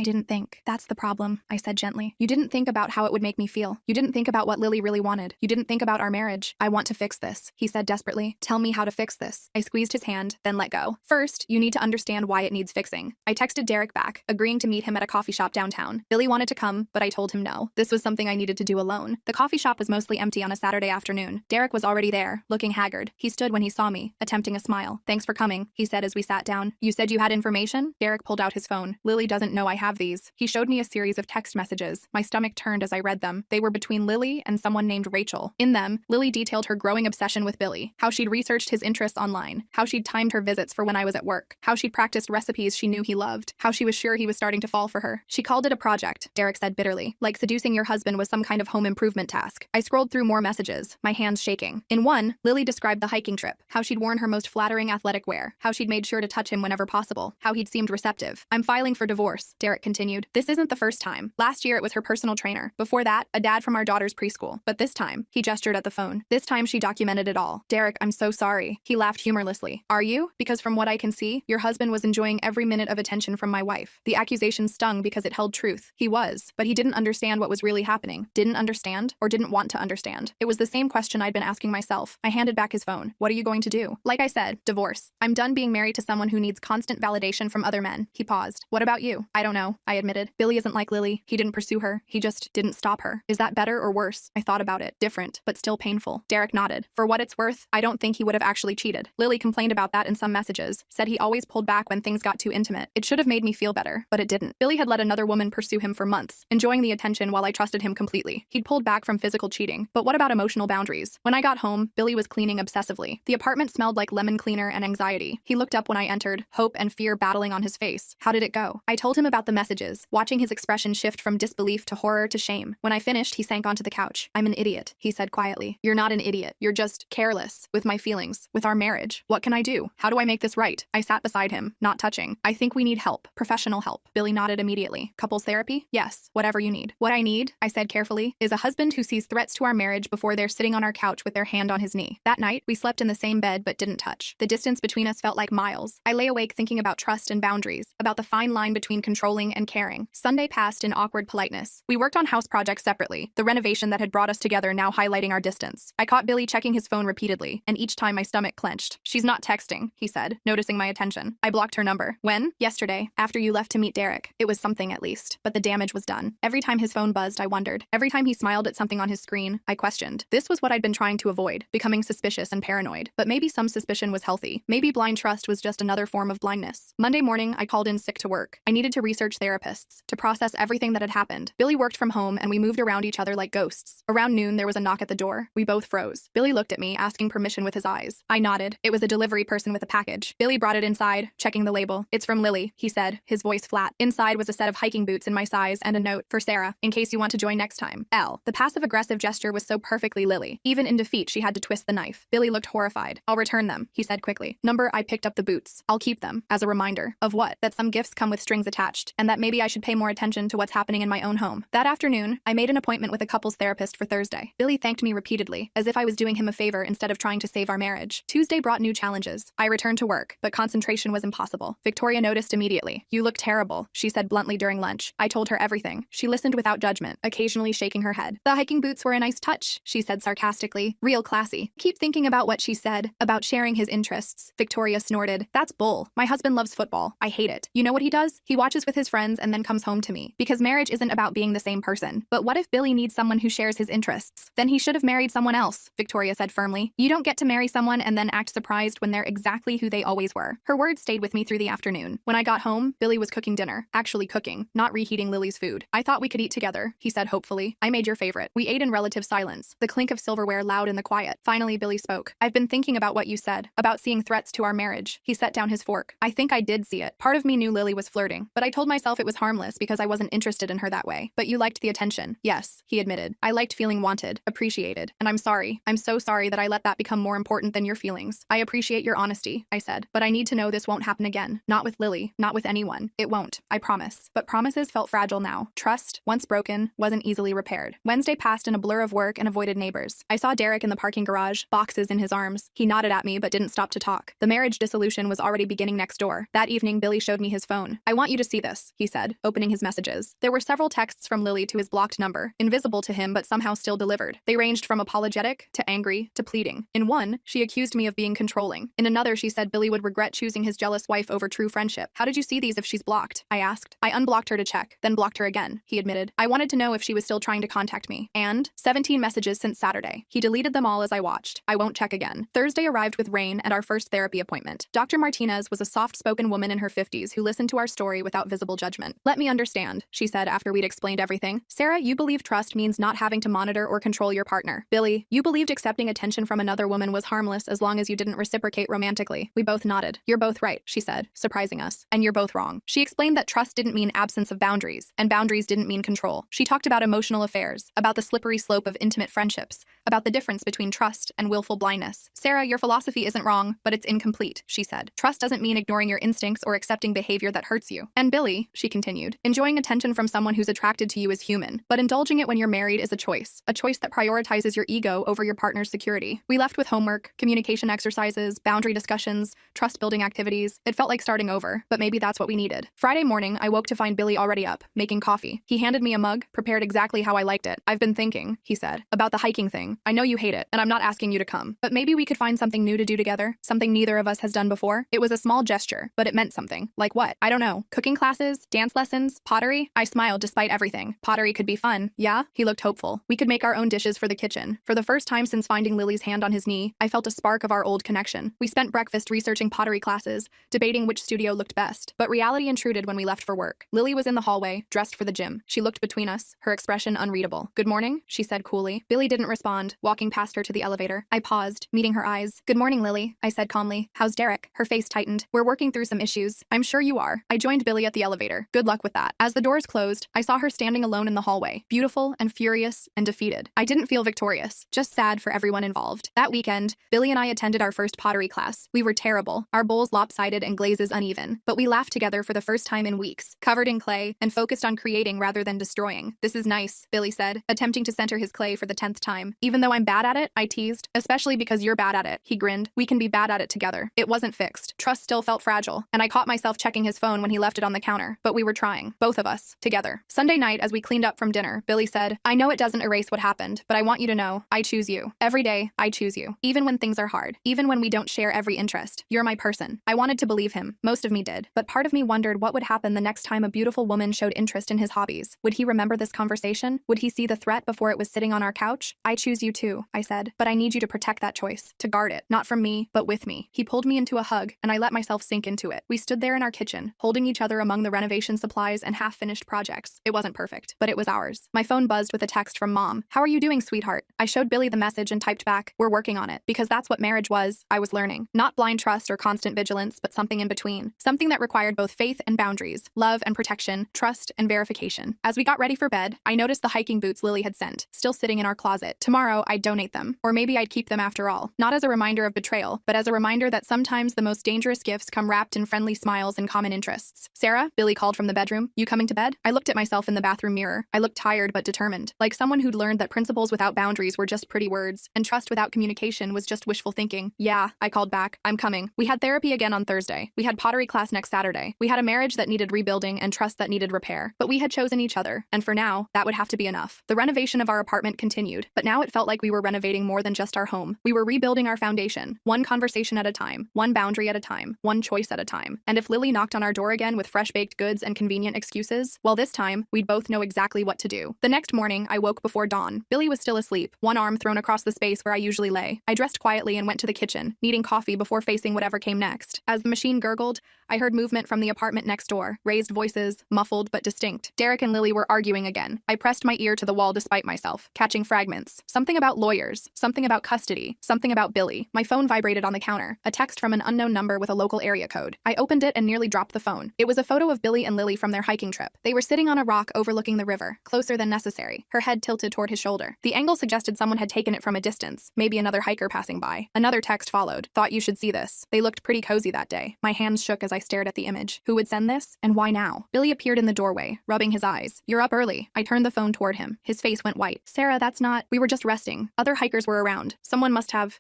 didn't think. That's the problem, I said gently. You didn't think about how it would make me feel. You didn't think about what Lily really wanted. You didn't think about our marriage. I want to fix this, he said desperately. Tell me how to fix this. I squeezed his hand, then let go. First, you need to understand why it needs fixing. I texted Derek back, agreeing to meet him at a coffee shop downtown. Billy wanted to come, but I told him no. This was something I needed to do alone. The coffee shop was mostly empty on a Saturday afternoon. Derek was already there, looking haggard. He stood when he saw me, attempting a smile. Thanks for coming, he said as we sat down. You said you had information? Derek pulled out his phone. Lily doesn't know I have these. He showed me a series of text messages. My stomach turned as I read them. They were between Lily and someone named Rachel. In them, Lily detailed her growing obsession with Billy, how she'd researched his interests online, how she'd timed her visits for when I was at work, how she'd practiced recipes she knew he loved, how she was sure he was starting to fall for her. She called it a project, Derek said bitterly, like seducing your husband was some kind of home improvement task. I scrolled through more messages, my hands shaking. In one, Lily described the hiking trip, how she'd worn her most flattering athletic wear, how she'd made sure to touch him whenever possible, how he'd seemed receptive. I'm filing for divorce, Derek continued. This isn't the first time. Last year it was her personal trainer. Before that, a dad from our daughter's preschool. But this time, he gestured at the phone. This time she documented it all. Derek, I'm so sorry. He laughed humorlessly. Are you? Because from what I can see, your husband was enjoying every minute of attention from my wife. The accusation stung because it held truth. He was, but he didn't understand what was really happening. Didn't understand, or didn't want to understand. It was the same question I'd been asking myself. I handed back his phone. What are you going to do? Like I said, divorce. I'm done being married to someone who needs constant validation from other men. He paused. What about you? I don't know, I admitted. Billy isn't like Lily. He didn't pursue her. He just didn't stop her. Is that better or worse? I thought about it. Different, but still painful. Derek nodded. For what it's worth, I don't think he would have actually cheated. Lily complained about that in some messages, said he always pulled back when things got too intimate. It should have made me feel better, but it didn't. Billy had let another woman pursue him for months, enjoying the attention while I trusted him completely. He'd pulled back from physical cheating, but what about emotional boundaries? When I got home, Billy was cleaning obsessively. The apartment smelled like lemon cleaner and anxiety. He looked up when I entered, hope and fear battling on his face. How did it go? I told him about the messages, watching his expression shift from disbelief to horror to shame. When I finished, he sank onto the couch. I'm an idiot, he said quietly. You're not an idiot. You're just careless with my feelings, with our marriage. What can I do? How do I make this right? I sat beside him, not touching. I think we need help, professional help. Billy nodded immediately. Couples therapy? Yes, whatever you need. What I need, I said carefully, is a husband who sees threats to our marriage before they're sitting on our couch with their hand on his knee. That night, we slept in the same bed but didn't touch. The distance between us felt like miles. I lay awake thinking about trust and boundaries, about the fine line between controlling and caring. Sunday passed in awkward politeness. We worked on house projects separately, the renovation that had brought us together now highlighting our distance. I caught Billy checking his phone repeatedly, and each time my stomach clenched. She's not texting, he said, noticing my attention. I blocked her number. When? Yesterday, after you left to meet Derek. It was something at least, but the damage was done. Every time his phone buzzed, I wondered. Every time he smiled at something on his screen, I questioned. This was what I'd been trying to avoid, becoming suspicious and paranoid. But maybe some suspicion was healthy. Maybe blind trust was just another form of blindness. Monday morning, I called in sick to work. I needed to research therapists, to process everything that had happened. Billy worked from home, and we moved around each other like ghosts. Around noon, there was a knock at the door. We both froze. Billy looked at me, asking permission with his eyes. I nodded. It was a delivery person with a package. Billy brought it inside, checking checking the label. It's from Lily, he said, his voice flat. Inside was a set of hiking boots in my size and a note for Sarah, in case you want to join next time. L. The passive-aggressive gesture was so perfectly Lily. Even in defeat, she had to twist the knife. Billy looked horrified. I'll return them, he said quickly. Number, I picked up the boots. I'll keep them, as a reminder. Of what? That some gifts come with strings attached, and that maybe I should pay more attention to what's happening in my own home. That afternoon, I made an appointment with a couples therapist for Thursday. Billy thanked me repeatedly, as if I was doing him a favor instead of trying to save our marriage. Tuesday brought new challenges. I returned to work, but concentration was impossible. Victoria noticed immediately. You look terrible, she said bluntly during lunch. I told her everything. She listened without judgment, occasionally shaking her head. The hiking boots were a nice touch, she said sarcastically. Real classy. Keep thinking about what she said, about sharing his interests. Victoria snorted. That's bull. My husband loves football. I hate it. You know what he does? He watches with his friends and then comes home to me. Because marriage isn't about being the same person. But what if Billy needs someone who shares his interests? Then he should have married someone else, Victoria said firmly. You don't get to marry someone and then act surprised when they're exactly who they always were. Her words stayed with me through the afternoon. When I got home, Billy was cooking dinner. Actually cooking, not reheating Lily's food. I thought we could eat together, he said hopefully. I made your favorite. We ate in relative silence, the clink of silverware loud in the quiet. Finally, Billy spoke. I've been thinking about what you said, about seeing threats to our marriage. He set down his fork. I think I did see it. Part of me knew Lily was flirting, but I told myself it was harmless because I wasn't interested in her that way. But you liked the attention. Yes, he admitted. I liked feeling wanted, appreciated, and I'm sorry. I'm so sorry that I let that become more important than your feelings. I appreciate your honesty, I said, but I need to know this won't happen again. Not with Lily, not with anyone. It won't, I promise. But promises felt fragile now. Trust, once broken, wasn't easily repaired. Wednesday passed in a blur of work and avoided neighbors. I saw Derek in the parking garage, boxes in his arms. He nodded at me but didn't stop to talk. The marriage dissolution was already beginning next door. That evening, Billy showed me his phone. I want you to see this, he said, opening his messages. There were several texts from Lily to his blocked number, invisible to him but somehow still delivered. They ranged from apologetic to angry to pleading. In one, she accused me of being controlling. In another, she said Billy would regret choosing his jealous wife over true friendship. How did you see these if she's blocked? I asked. I unblocked her to check, then blocked her again, he admitted. I wanted to know if she was still trying to contact me. And 17 messages since Saturday. He deleted them all as I watched. I won't check again. Thursday arrived with rain and our first therapy appointment. Dr. Martinez was a soft-spoken woman in her 50s who listened to our story without visible judgment. Let me understand, she said after we'd explained everything. Sarah, you believe trust means not having to monitor or control your partner. Billy, you believed accepting attention from another woman was harmless as long as you didn't reciprocate romantically. We both nodded. You're both right, she said, surprising us. And you're both wrong. She explained that trust didn't mean absence of boundaries, and boundaries didn't mean control. She talked about emotional affairs, about the slippery slope of intimate friendships, about the difference between trust and willful blindness. Sarah, your philosophy isn't wrong, but it's incomplete, she said. Trust doesn't mean ignoring your instincts or accepting behavior that hurts you. And Billy, she continued, enjoying attention from someone who's attracted to you is human, but indulging it when you're married is a choice that prioritizes your ego over your partner's security. We left with homework, communication exercises, boundary discussions, trust-building activities. It felt like starting over, but maybe that's what we needed. Friday morning, I woke to find Billy already up, making coffee. He handed me a mug, prepared exactly how I liked it. I've been thinking, he said, about the hiking thing. I know you hate it, and I'm not asking you to come, but maybe we could find something new to do together, something neither of us has done before. It was a small gesture, but it meant something. Like what? I don't know. Cooking classes, dance lessons, pottery? I smiled despite everything. Pottery could be fun. Yeah? He looked hopeful. We could make our own dishes for the kitchen. For the first time since finding Lily's hand on his knee, I felt a spark of our old connection. We spent breakfast researching pottery classes, debating which studio looked best, but reality intruded when we left for work. Lily was in the hallway, dressed for the gym. She looked between us, her expression unreadable. Good morning, she said coolly. Billy didn't respond, walking past her to the elevator. I paused, meeting her eyes. Good morning, Lily, I said calmly. How's Derek? Her face tightened. We're working through some issues. I'm sure you are. I joined Billy at the elevator. Good luck with that. As the doors closed, I saw her standing alone in the hallway, beautiful and furious and defeated. I didn't feel victorious, just sad for everyone involved. That weekend, Billy and I attended our first pottery class. We were terrible, our bowls lopsided and glazes uneven, but we laughed together for the first time in weeks, covered in clay and focused on creating rather than destroying. This is nice, Billy said, attempting to center his clay for the 10th time. Even though I'm bad at it, I teased, especially because you're bad at it. He grinned. We can be bad at it together. It wasn't fixed. Trust still felt fragile, and I caught myself checking his phone when he left it on the counter, but we were trying, both of us, together. Sunday night, as we cleaned up from dinner, Billy said, I know it doesn't erase what happened, but I want you to know, I choose you. Every day, I choose you. Even when things are hard. Even when we don't share every interest. You're my person. I wanted to believe him. Most of me did. But part of me wondered what would happen the next time a beautiful woman showed interest in his hobbies. Would he remember this conversation? Would he see the threat before it was sitting on our couch? I choose you too, I said. But I need you to protect that choice. To guard it. Not from me, but with me. He pulled me into a hug, and I let myself sink into it. We stood there in our kitchen, holding each other among the renovation supplies and half-finished projects. It wasn't perfect, but it was ours. My phone buzzed with a text from Mom. How are you doing, sweetheart? I showed Billy the message and typed back, we're working on it. Because that's what marriage was, I was learning. Not blind trust or constant vigilance, but something something in between, something that required both faith and boundaries, love and protection, trust and verification. As we got ready for bed, I noticed the hiking boots Lily had sent, still sitting in our closet. Tomorrow, I'd donate them. Or maybe I'd keep them after all. Not as a reminder of betrayal, but as a reminder that sometimes the most dangerous gifts come wrapped in friendly smiles and common interests. Sarah, Billy called from the bedroom. You coming to bed? I looked at myself in the bathroom mirror. I looked tired but determined, like someone who'd learned that principles without boundaries were just pretty words, and trust without communication was just wishful thinking. Yeah, I called back. I'm coming. We had therapy again on Thursday. We had pottery class next Saturday. We had a marriage that needed rebuilding and trust that needed repair. But we had chosen each other, and for now, that would have to be enough. The renovation of our apartment continued, but now it felt like we were renovating more than just our home. We were rebuilding our foundation, one conversation at a time, one boundary at a time, one choice at a time. And if Lily knocked on our door again with fresh-baked goods and convenient excuses, well, this time, we'd both know exactly what to do. The next morning, I woke before dawn. Billy was still asleep, one arm thrown across the space where I usually lay. I dressed quietly and went to the kitchen, needing coffee before facing whatever came next. As the machine gurgled, I heard movement from the apartment next door, raised voices, muffled but distinct. Derek and Lily were arguing again. I pressed my ear to the wall despite myself, catching fragments. Something about lawyers, something about custody, something about Billy. My phone vibrated on the counter, a text from an unknown number with a local area code. I opened it and nearly dropped the phone. It was a photo of Billy and Lily from their hiking trip. They were sitting on a rock overlooking the river, closer than necessary, her head tilted toward his shoulder. The angle suggested someone had taken it from a distance, maybe another hiker passing by. Another text followed. Thought you should see this. They looked pretty cozy that day. My hands shook as I stared at the image. Who would send this? And why now? Billy appeared in the doorway, rubbing his eyes. You're up early. I turned the phone toward him. His face went white. Sarah, that's not. We were just resting. Other hikers were around. Someone must have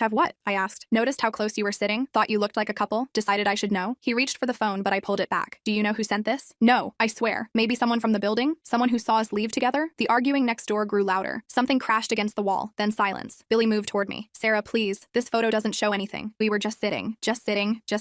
what? I asked. Noticed how close you were sitting? Thought you looked like a couple? Decided I should know? He reached for the phone, but I pulled it back. Do you know who sent this? No, I swear. Maybe someone from the building? Someone who saw us leave together? The arguing next door grew louder. Something crashed against the wall, then silence. Billy moved toward me. Sarah, please. This photo doesn't show anything. We were just sitting, just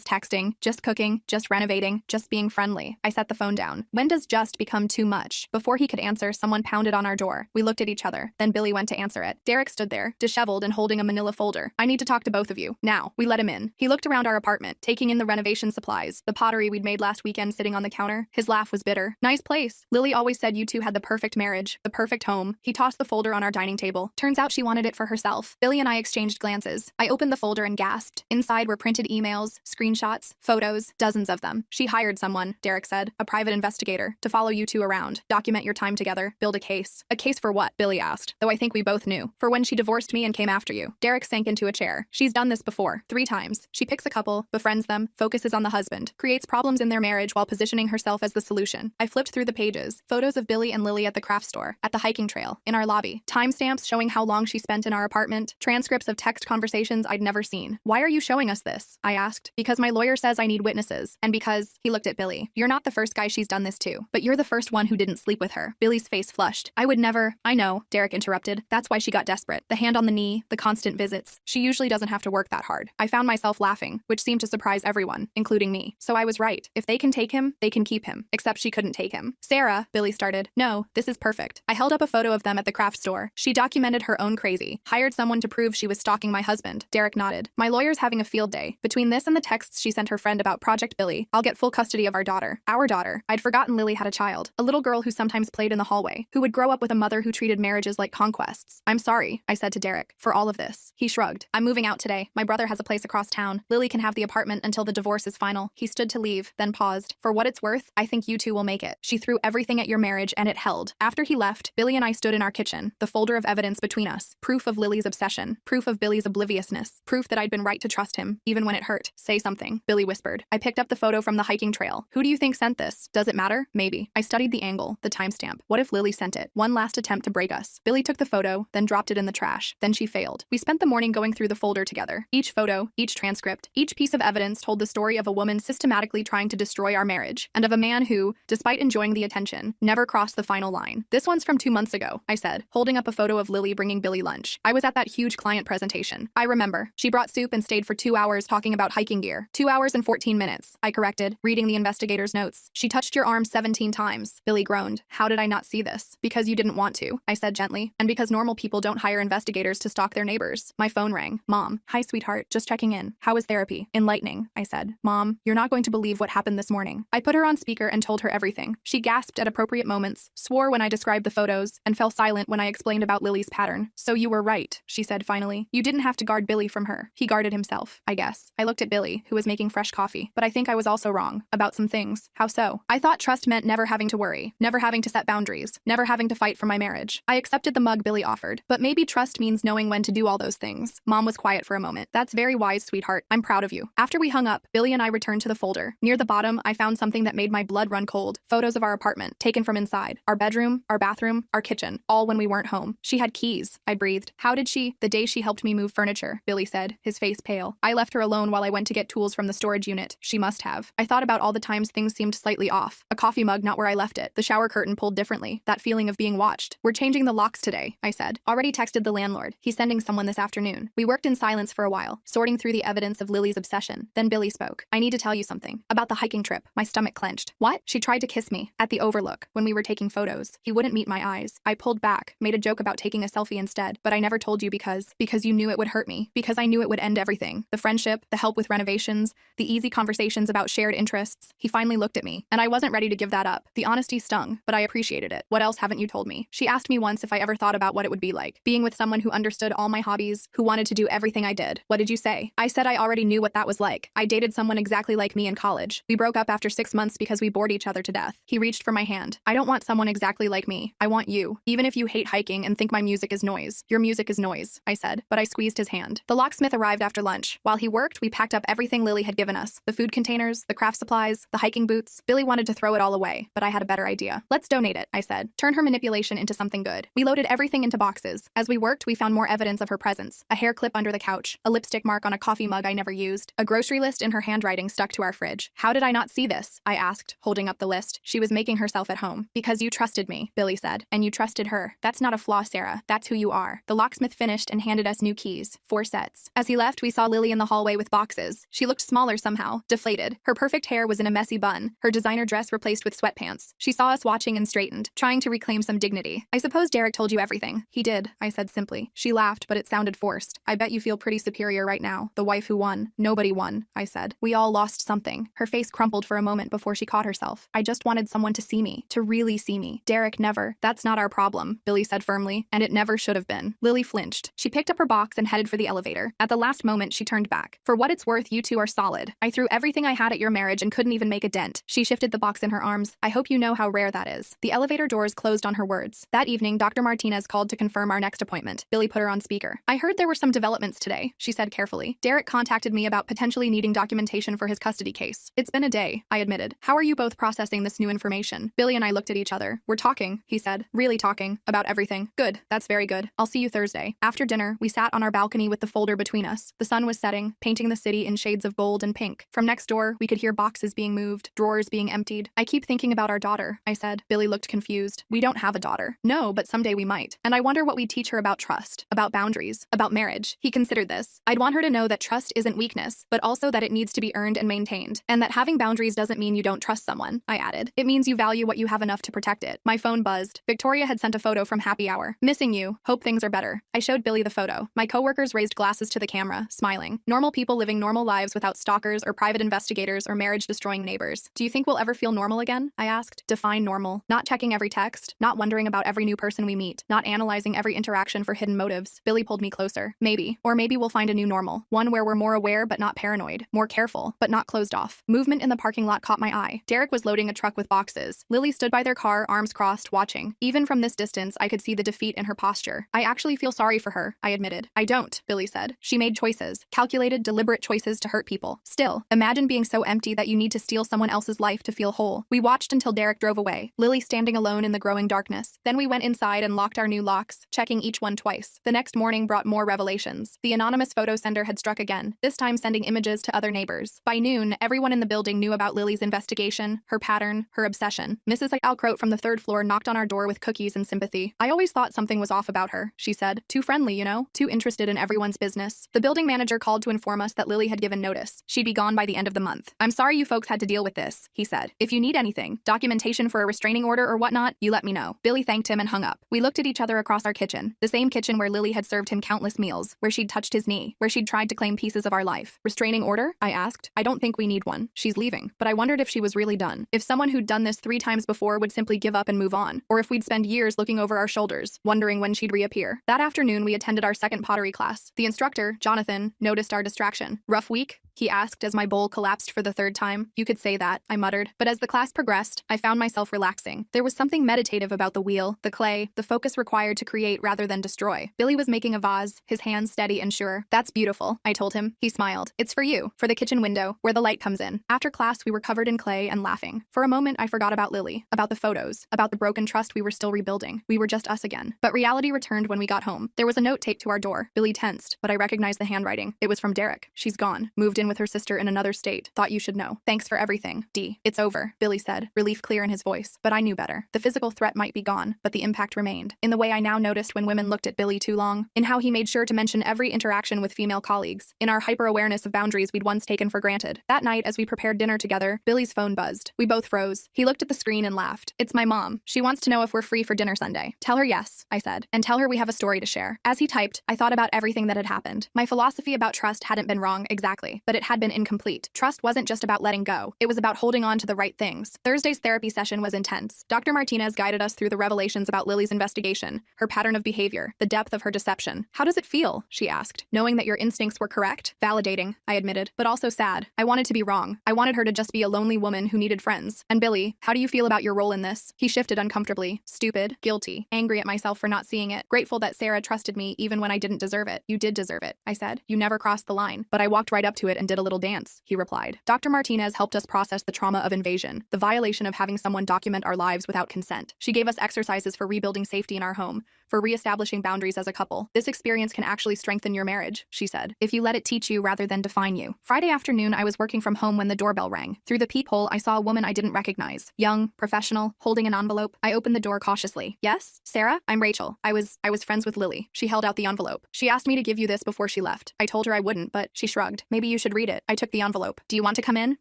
texting, just cooking, just renovating, just being friendly. I set the phone down. When does just become too much? Before he could answer, someone pounded on our door. We looked at each other. Then Billy went to answer it. Derek stood there, disheveled and holding a manila folder. I need to talk to both of you. Now. We let him in. He looked around our apartment, taking in the renovation supplies, the pottery we'd made last weekend sitting on the counter. His laugh was bitter. Nice place. Lily always said you two had the perfect marriage, the perfect home. He tossed the folder on our dining table. Turns out she wanted it for herself. Billy and I exchanged glances. I opened the folder and gasped. Inside were printed emails, screenshots, photos, dozens of them. She hired someone, Derek said, a private investigator, to follow you two around, document your time together, build a case. A case for what? Billy asked, though I think we both knew. For when she divorced me and came after you. Derek sank into a chair. She's done this before, 3 times. She picks a couple, befriends them, focuses on the husband, creates problems in their marriage while positioning herself as the solution. I flipped through the pages, photos of Billy and Lily at the craft store, at the hiking trail, in our lobby, timestamps showing how long she spent in our apartment, transcripts of text conversations I'd never seen. Why are you showing us this? I asked. Because my lawyer says I need witnesses, and because, he looked at Billy, you're not the first guy she's done this to, but you're the first one who didn't sleep with her. Billy's face flushed. I would never. I know, Derek interrupted. That's why she got desperate. The hand on the knee, the constant visits. She usually doesn't have to work that hard. I found myself laughing, which seemed to surprise everyone, including me. So I was right. If they can take him, they can keep him. Except she couldn't take him. Sarah, Billy started. No, this is perfect. I held up a photo of them at the craft store. She documented her own crazy. Hired someone to prove she was stalking my husband. Derek nodded. My lawyer's having a field day. Between this and the texts she sent her friend about Project Billy, I'll get full custody of our daughter. Our daughter. I'd forgotten Lily had a child. A little girl who sometimes played in the hallway, who would grow up with a mother who treated marriages like conquests. I'm sorry, I said to Derek, for all of this. He shrugged. I'm moving out today. My brother has a place across town. Lily can have the apartment until the divorce is final. He stood to leave, then paused. For what it's worth, I think you two will make it. She threw everything at your marriage and it held. After he left, Billy and I stood in our kitchen, the folder of evidence between us. Proof of Lily's obsession. Proof of Billy's obliviousness. Proof that I'd been right to trust him, even when it hurt. Say something, Billy whispered. I picked up the photo from the hiking trail. Who do you think sent this? Does it matter? Maybe. I studied the angle, the timestamp. What if Lily sent it? One last attempt to break us. Billy took the photo, then dropped it in the trash. Then she failed. We spent the morning going through the folder together. Each photo, each transcript, each piece of evidence told the story of a woman systematically trying to destroy our marriage, and of a man who, despite enjoying the attention, never crossed the final line. This one's from 2 months ago, I said, holding up a photo of Lily bringing Billy lunch. I was at that huge client presentation. I remember. She brought soup and stayed for 2 hours talking about hiking gear. 2 hours and 14 minutes, I corrected, reading the investigator's notes. She touched your arm 17 times. Billy groaned. How did I not see this? Because you didn't want to, I said gently, and because normal people don't hire investigators to stalk their neighbors. My phone rang. Mom. Hi, sweetheart. Just checking in. How was therapy? Enlightening, I said. Mom, you're not going to believe what happened this morning. I put her on speaker and told her everything. She gasped at appropriate moments, swore when I described the photos, and fell silent when I explained about Lily's pattern. So you were right, she said finally. You didn't have to guard Billy from her. He guarded himself, I guess. I looked at Billy, who was making fresh coffee. but I think I was also wrong about some things. How so? I thought trust meant never having to worry, never having to set boundaries, never having to fight for my marriage. I accepted the mug Billy offered, but maybe trust means knowing when to do all those things. Mom was quiet for a moment. That's very wise, sweetheart. I'm proud of you. After we hung up, Billy and I returned to the folder. Near the bottom, I found something that made my blood run cold. Photos of our apartment, taken from inside. Our bedroom, our bathroom, our kitchen, all when we weren't home. She had keys, I breathed. How did she? The day she helped me move furniture, Billy said, his face pale. I left her alone while I went to get tools from the storage unit. She must have. I thought about all the times things seemed slightly off. A coffee mug not where I left it. The shower curtain pulled differently. That feeling of being watched. We're changing the locks today, I said. Already texted the landlord. He's sending someone this afternoon. We worked in silence for a while, sorting through the evidence of Lily's obsession. Then Billy spoke. I need to tell you something. About the hiking trip. My stomach clenched. What? She tried to kiss me. At the overlook, when we were taking photos. He wouldn't meet my eyes. I pulled back, made a joke about taking a selfie instead, but I never told you because you knew it would hurt me. Because I knew it would end everything. The friendship, the help with renovations, the easy conversations about shared interests. He finally looked at me, and I wasn't ready to give that up. The honesty stung, but I appreciated it. What else haven't you told me? She asked me once if I ever thought about what it would be like, being with someone who understood all my hobbies, who wanted to do everything I did. What did you say? I said I already knew what that was like. I dated someone exactly like me in college. We broke up after 6 months because we bored each other to death. He reached for my hand. I don't want someone exactly like me. I want you. Even if you hate hiking and think my music is noise. Your music is noise, I said, but I squeezed his hand. The locksmith arrived after lunch. While he worked, we packed up everything Lily had given us. The food containers, the craft supplies, the hiking boots. Billy wanted to throw it all away, but I had a better idea. Let's donate it, I said. Turn her manipulation into something good. We loaded everything into boxes. As we worked, we found more evidence of her presence. A hair clip under the couch, a lipstick mark on a coffee mug I never used, a grocery list in her handwriting stuck to our fridge. How did I not see this? I asked, holding up the list. She was making herself at home. Because you trusted me, Billy said. And you trusted her. That's not a flaw, Sarah. That's who you are. The locksmith finished and handed us new keys. 4 sets. As he left, we saw Lily in the hallway with boxes. She looked smaller somehow, deflated. Her perfect hair was in a messy bun, her designer dress replaced with sweatpants. She saw us watching and straightened, trying to reclaim some dignity. I suppose Derek told you everything. He did, I said simply. She laughed, but it sounded forced. I bet you feel pretty superior right now. The wife who won. Nobody won, I said. We all lost something. Her face crumpled for a moment before she caught herself. I just wanted someone to see me, to really see me. Derek never. That's not our problem, Billy said firmly, and it never should have been. Lily flinched. She picked up her box and headed for the elevator. At the last moment, she turned back. For what it's worth, you two are solid. I threw everything I had at your marriage and couldn't even make a dent. She shifted the box in her arms. I hope you know how rare that is. The elevator doors closed on her words. That evening, Dr. Martinez called to confirm our next appointment. Billy put her on speaker. I heard there were some developments today, she said carefully. Derek contacted me about potentially needing documentation for his custody case. It's been a day, I admitted. How are you both processing this new information? Billy and I looked at each other. We're talking, he said. Really talking. About everything. Good. That's very good. I'll see you Thursday. After dinner, we sat on our balcony with the folder between us. The sun was setting, painting the city in shades of gold and pink. From next door, we could hear boxes being moved, drawers being emptied. I keep thinking about our daughter, I said. Billy looked confused. We don't have a daughter. No, but someday we might. And I wonder what we'd teach her about trust, about boundaries, about marriage. He considered this. I'd want her to know that trust isn't weakness, but also that it needs to be earned and maintained. And that having boundaries doesn't mean you don't trust someone, I added. It means you value what you have enough to protect it. My phone buzzed. Victoria had sent a photo from happy hour. Missing you. Hope things are better. I showed Billy the photo. My coworkers raised glasses to the camera, smiling. Normal people living normal lives without stalkers or private investigators or marriage-destroying neighbors. Do you think we'll ever feel normal again? I asked. Define normal. Not checking every text, not wondering about every new person we meet, not analyzing every interaction for hidden motives. Billy pulled me closer. Maybe. Or maybe we'll find a new normal. One where we're more aware but not paranoid, more careful but not closed off. Movement in the parking lot caught my eye. Derek was loading a truck with boxes. Lily stood by their car, arms crossed, watching. Even from this distance, I could see the defeat in her posture. I actually feel sorry for her, I admitted. I don't, Billy said. She made choices, calculated, deliberate choices to hurt people. Still, imagine being so empty that you need to steal someone else's life to feel whole. We watched until Derek drove away, Lily standing alone in the growing darkness. Then we went inside and locked our new locks, checking each one twice. The next morning brought more revelations. The anonymous photo sender had struck again, this time sending images to other neighbors. By noon, everyone in the building knew about Lily's investigation, her pattern, her obsession. Mrs. Alcroat from the 3rd floor knocked on our door with cookies and sympathy. I always thought something was off about her, she said. Too friendly, you know? Too interested in everyone's business. The building manager called to inform us that Lily had given notice. She'd be gone by the end of the month. I'm sorry you folks had to deal with this, he said. If you need anything, documentation for a restraining order or whatnot, you let me know. Billy thanked him and hung up. We looked at each other across our kitchen, the same kitchen where Lily had served him countless meals, where she'd touched his knee, where she'd tried to claim pieces of our life. Restraining order? I asked. I don't think we need one. She's leaving. But I wondered if she was really done. If someone who'd done this 3 times before would simply give up and move on, or if we'd spend years looking over our shoulders, wondering when she'd reappear. That afternoon, we attended our second pottery class. The instructor, Jonathan, noticed our distraction. Rough week? He he asked as my bowl collapsed for the third time. You could say that, I muttered. But as the class progressed, I found myself relaxing. There was something meditative about the wheel, the clay, the focus required to create rather than destroy. Billy was making a vase, his hands steady and sure. That's beautiful, I told him. He smiled. It's for you, for the kitchen window, where the light comes in. After class, we were covered in clay and laughing. For a moment, I forgot about Lily, about the photos, about the broken trust we were still rebuilding. We were just us again. But reality returned when we got home. There was a note taped to our door. Billy tensed, but I recognized the handwriting. It was from Derek. She's gone. Moved in with her sister in another state. Thought you should know. Thanks for everything, D. It's over, Billy said, relief clear in his voice. But I knew better. The physical threat might be gone, but the impact remained. In the way I now noticed when women looked at Billy too long. In how he made sure to mention every interaction with female colleagues. In our hyper-awareness of boundaries we'd once taken for granted. That night, as we prepared dinner together, Billy's phone buzzed. We both froze. He looked at the screen and laughed. It's my mom. She wants to know if we're free for dinner Sunday. Tell her yes, I said. And tell her we have a story to share. As he typed, I thought about everything that had happened. My philosophy about trust hadn't been wrong exactly, but it had been incomplete. Trust wasn't just about letting go. It was about holding on to the right things. Thursday's therapy session was intense. Dr. Martinez guided us through the revelations about Lily's investigation, her pattern of behavior, the depth of her deception. How does it feel? She asked. Knowing that your instincts were correct? Validating, I admitted, but also sad. I wanted to be wrong. I wanted her to just be a lonely woman who needed friends. And Billy, how do you feel about your role in this? He shifted uncomfortably. Stupid, guilty, angry at myself for not seeing it, grateful that Sarah trusted me even when I didn't deserve it. You did deserve it, I said. You never crossed the line. But I walked right up to it and did a little dance, he replied. Dr. Martinez helped us process the trauma of invasion, the violation of having someone document our lives without consent. She gave us exercises for rebuilding safety in our home, for reestablishing boundaries as a couple. This experience can actually strengthen your marriage, she said, if you let it teach you rather than define you. Friday afternoon, I was working from home when the doorbell rang. Through the peephole, I saw a woman I didn't recognize. Young, professional, holding an envelope. I opened the door cautiously. Yes? Sarah? I'm Rachel. I was friends with Lily. She held out the envelope. She asked me to give you this before she left. I told her I wouldn't, but she shrugged. Maybe you should read it. I took the envelope. Do you want to come in?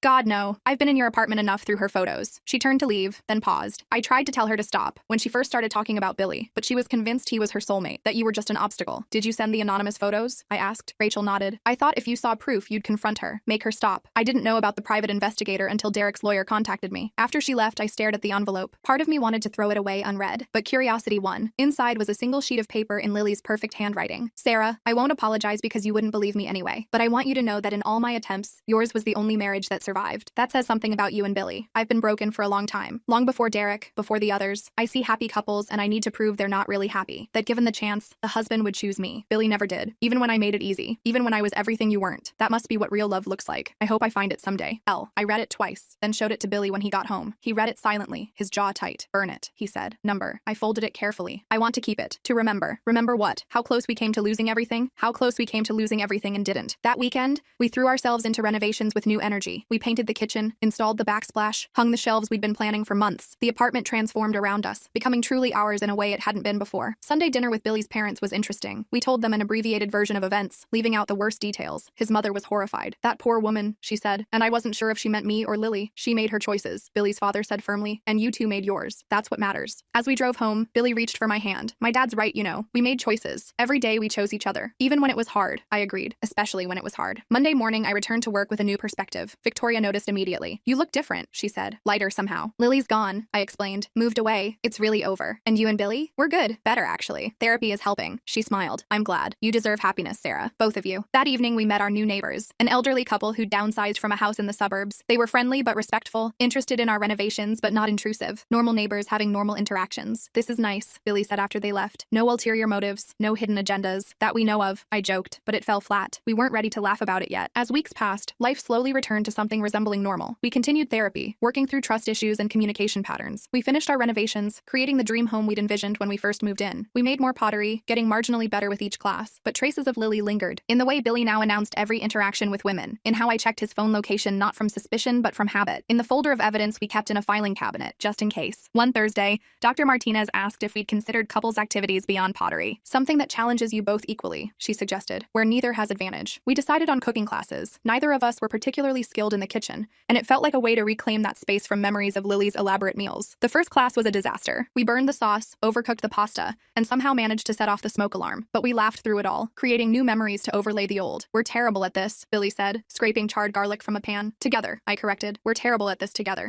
God, no. I've been in your apartment enough through her photos. She turned to leave, then paused. I tried to tell her to stop when she first started talking about Billy, but she was convinced he was her soulmate, that you were just an obstacle. Did you send the anonymous photos? I asked. Rachel nodded. I thought if you saw proof, you'd confront her, make her stop. I didn't know about the private investigator until Derek's lawyer contacted me. After she left, I stared at the envelope. Part of me wanted to throw it away unread, but curiosity won. Inside was a single sheet of paper in Lily's perfect handwriting. Sarah, I won't apologize because you wouldn't believe me anyway, but I want you to know that in all my attempts, yours was the only marriage that survived. That says something about you and Billy. I've been broken for a long time. Long before Derek, before the others. I see happy couples and I need to prove they're not really happy. That given the chance, the husband would choose me. Billy never did. Even when I made it easy. Even when I was everything you weren't. That must be what real love looks like. I hope I find it someday. I read it twice, then showed it to Billy when he got home. He read it silently, his jaw tight. Burn it, he said. Number. I folded it carefully. I want to keep it. To remember. Remember what? How close we came to losing everything? How close we came to losing everything and didn't. That weekend, we threw ourselves into renovations with new energy. We painted the kitchen, installed the backsplash, hung the shelves we'd been planning for months. The apartment transformed around us, becoming truly ours in a way it hadn't been before. Sunday dinner with Billy's parents was interesting. We told them an abbreviated version of events, leaving out the worst details. His mother was horrified. That poor woman, she said, and I wasn't sure if she meant me or Lily. She made her choices, Billy's father said firmly, and you two made yours. That's what matters. As we drove home, Billy reached for my hand. My dad's right, you know. We made choices. Every day we chose each other. Even when it was hard, I agreed, especially when it was hard. Monday morning, I returned to work with a new perspective. Victoria noticed immediately. You look different, she said, lighter somehow. Lily's gone, I explained. Moved away. It's really over. And you and Billy? We're good. Better, actually. Therapy is helping. She smiled. I'm glad. You deserve happiness, Sarah. Both of you. That evening, we met our new neighbors, an elderly couple who'd downsized from a house in the suburbs. They were friendly but respectful, interested in our renovations but not intrusive. Normal neighbors having normal interactions. This is nice, Billy said after they left. No ulterior motives, no hidden agendas. That we know of, I joked, but it fell flat. We weren't ready to laugh about it yet. As weeks passed, life slowly returned to something resembling normal. We continued therapy, working through trust issues and communication patterns. We finished our renovations, creating the dream home we'd envisioned when we first moved in. We made more pottery, getting marginally better with each class, but traces of Lily lingered. In the way Billy now announced every interaction with women, in how I checked his phone location not from suspicion but from habit, in the folder of evidence we kept in a filing cabinet, just in case. One Thursday, Dr. Martinez asked if we'd considered couples activities beyond pottery. Something that challenges you both equally, she suggested, where neither has advantage. We decided on cooking classes. Neither of us were particularly skilled in the kitchen, and it felt like a way to reclaim that space from memories of Lily's elaborate meals. The first class was a disaster. We burned the sauce, overcooked the pasta, and somehow managed to set off the smoke alarm. But we laughed through it all, creating new memories to overlay the old. We're terrible at this, Billy said, scraping charred garlic from a pan. Together, I corrected. We're terrible at this together.